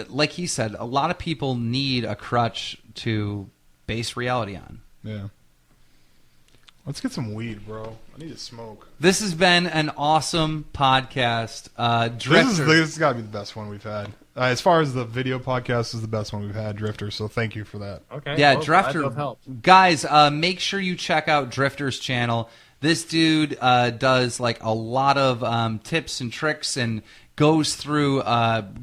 Like he said, a lot of people need a crutch to base reality on. Yeah. Let's get some weed, bro. I need to smoke. This has been an awesome podcast. Drifter. This has got to be the best one we've had. As far as the video podcast, this is the best one we've had, Drifter. So thank you for that. Okay. Yeah, well, glad to have Drifter. helped. Guys, make sure you check out Drifter's channel. This dude does like a lot of tips and tricks and goes through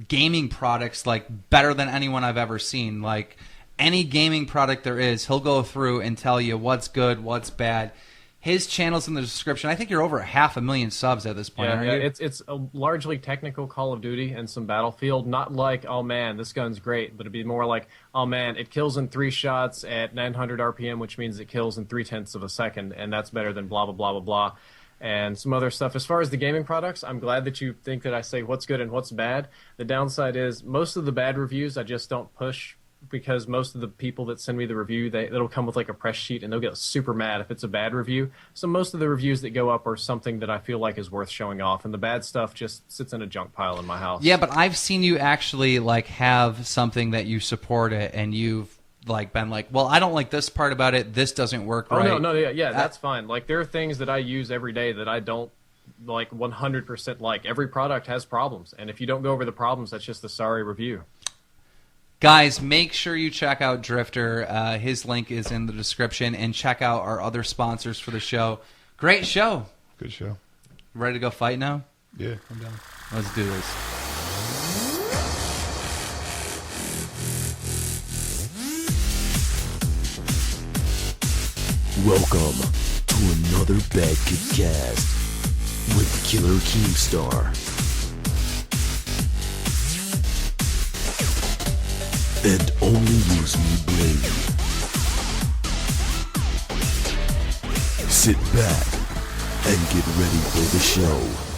gaming products like better than anyone I've ever seen. Like any gaming product there is, he'll go through and tell you what's good, what's bad. His channel's in the description. I think you're over 500,000 subs at this point, Yeah, aren't yeah, you? it's a largely technical Call of Duty and some Battlefield. Not like, oh man, this gun's great, but it'd be more like, oh man, it kills in 3 shots at 900 RPM, which means it kills in 0.3 of a second, and that's better than blah blah blah blah blah, and some other stuff. As far as the gaming products, I'm glad that you think that I say what's good and what's bad. The downside is most of the bad reviews I just don't push, because most of the people that send me the review, it'll come with like a press sheet, and they'll get super mad if it's a bad review. So most of the reviews that go up are something that I feel like is worth showing off, and the bad stuff just sits in a junk pile in my house. Yeah, but I've seen you actually like have something that you support it, and you've like been like, well, I don't like this part about it. This doesn't work Oh right. no, yeah, that's fine. Like there are things that I use every day that I don't like 100% like. Every product has problems, and if you don't go over the problems, that's just a sorry review. Guys, make sure you check out Drifter. His link is in the description, and check out our other sponsors for the show. Great show. Good show. Ready to go fight now? Yeah, I'm down. Let's do this. Welcome to another BadKidCast with Killer Keemstar. And only use me blade. Sit back and get ready for the show.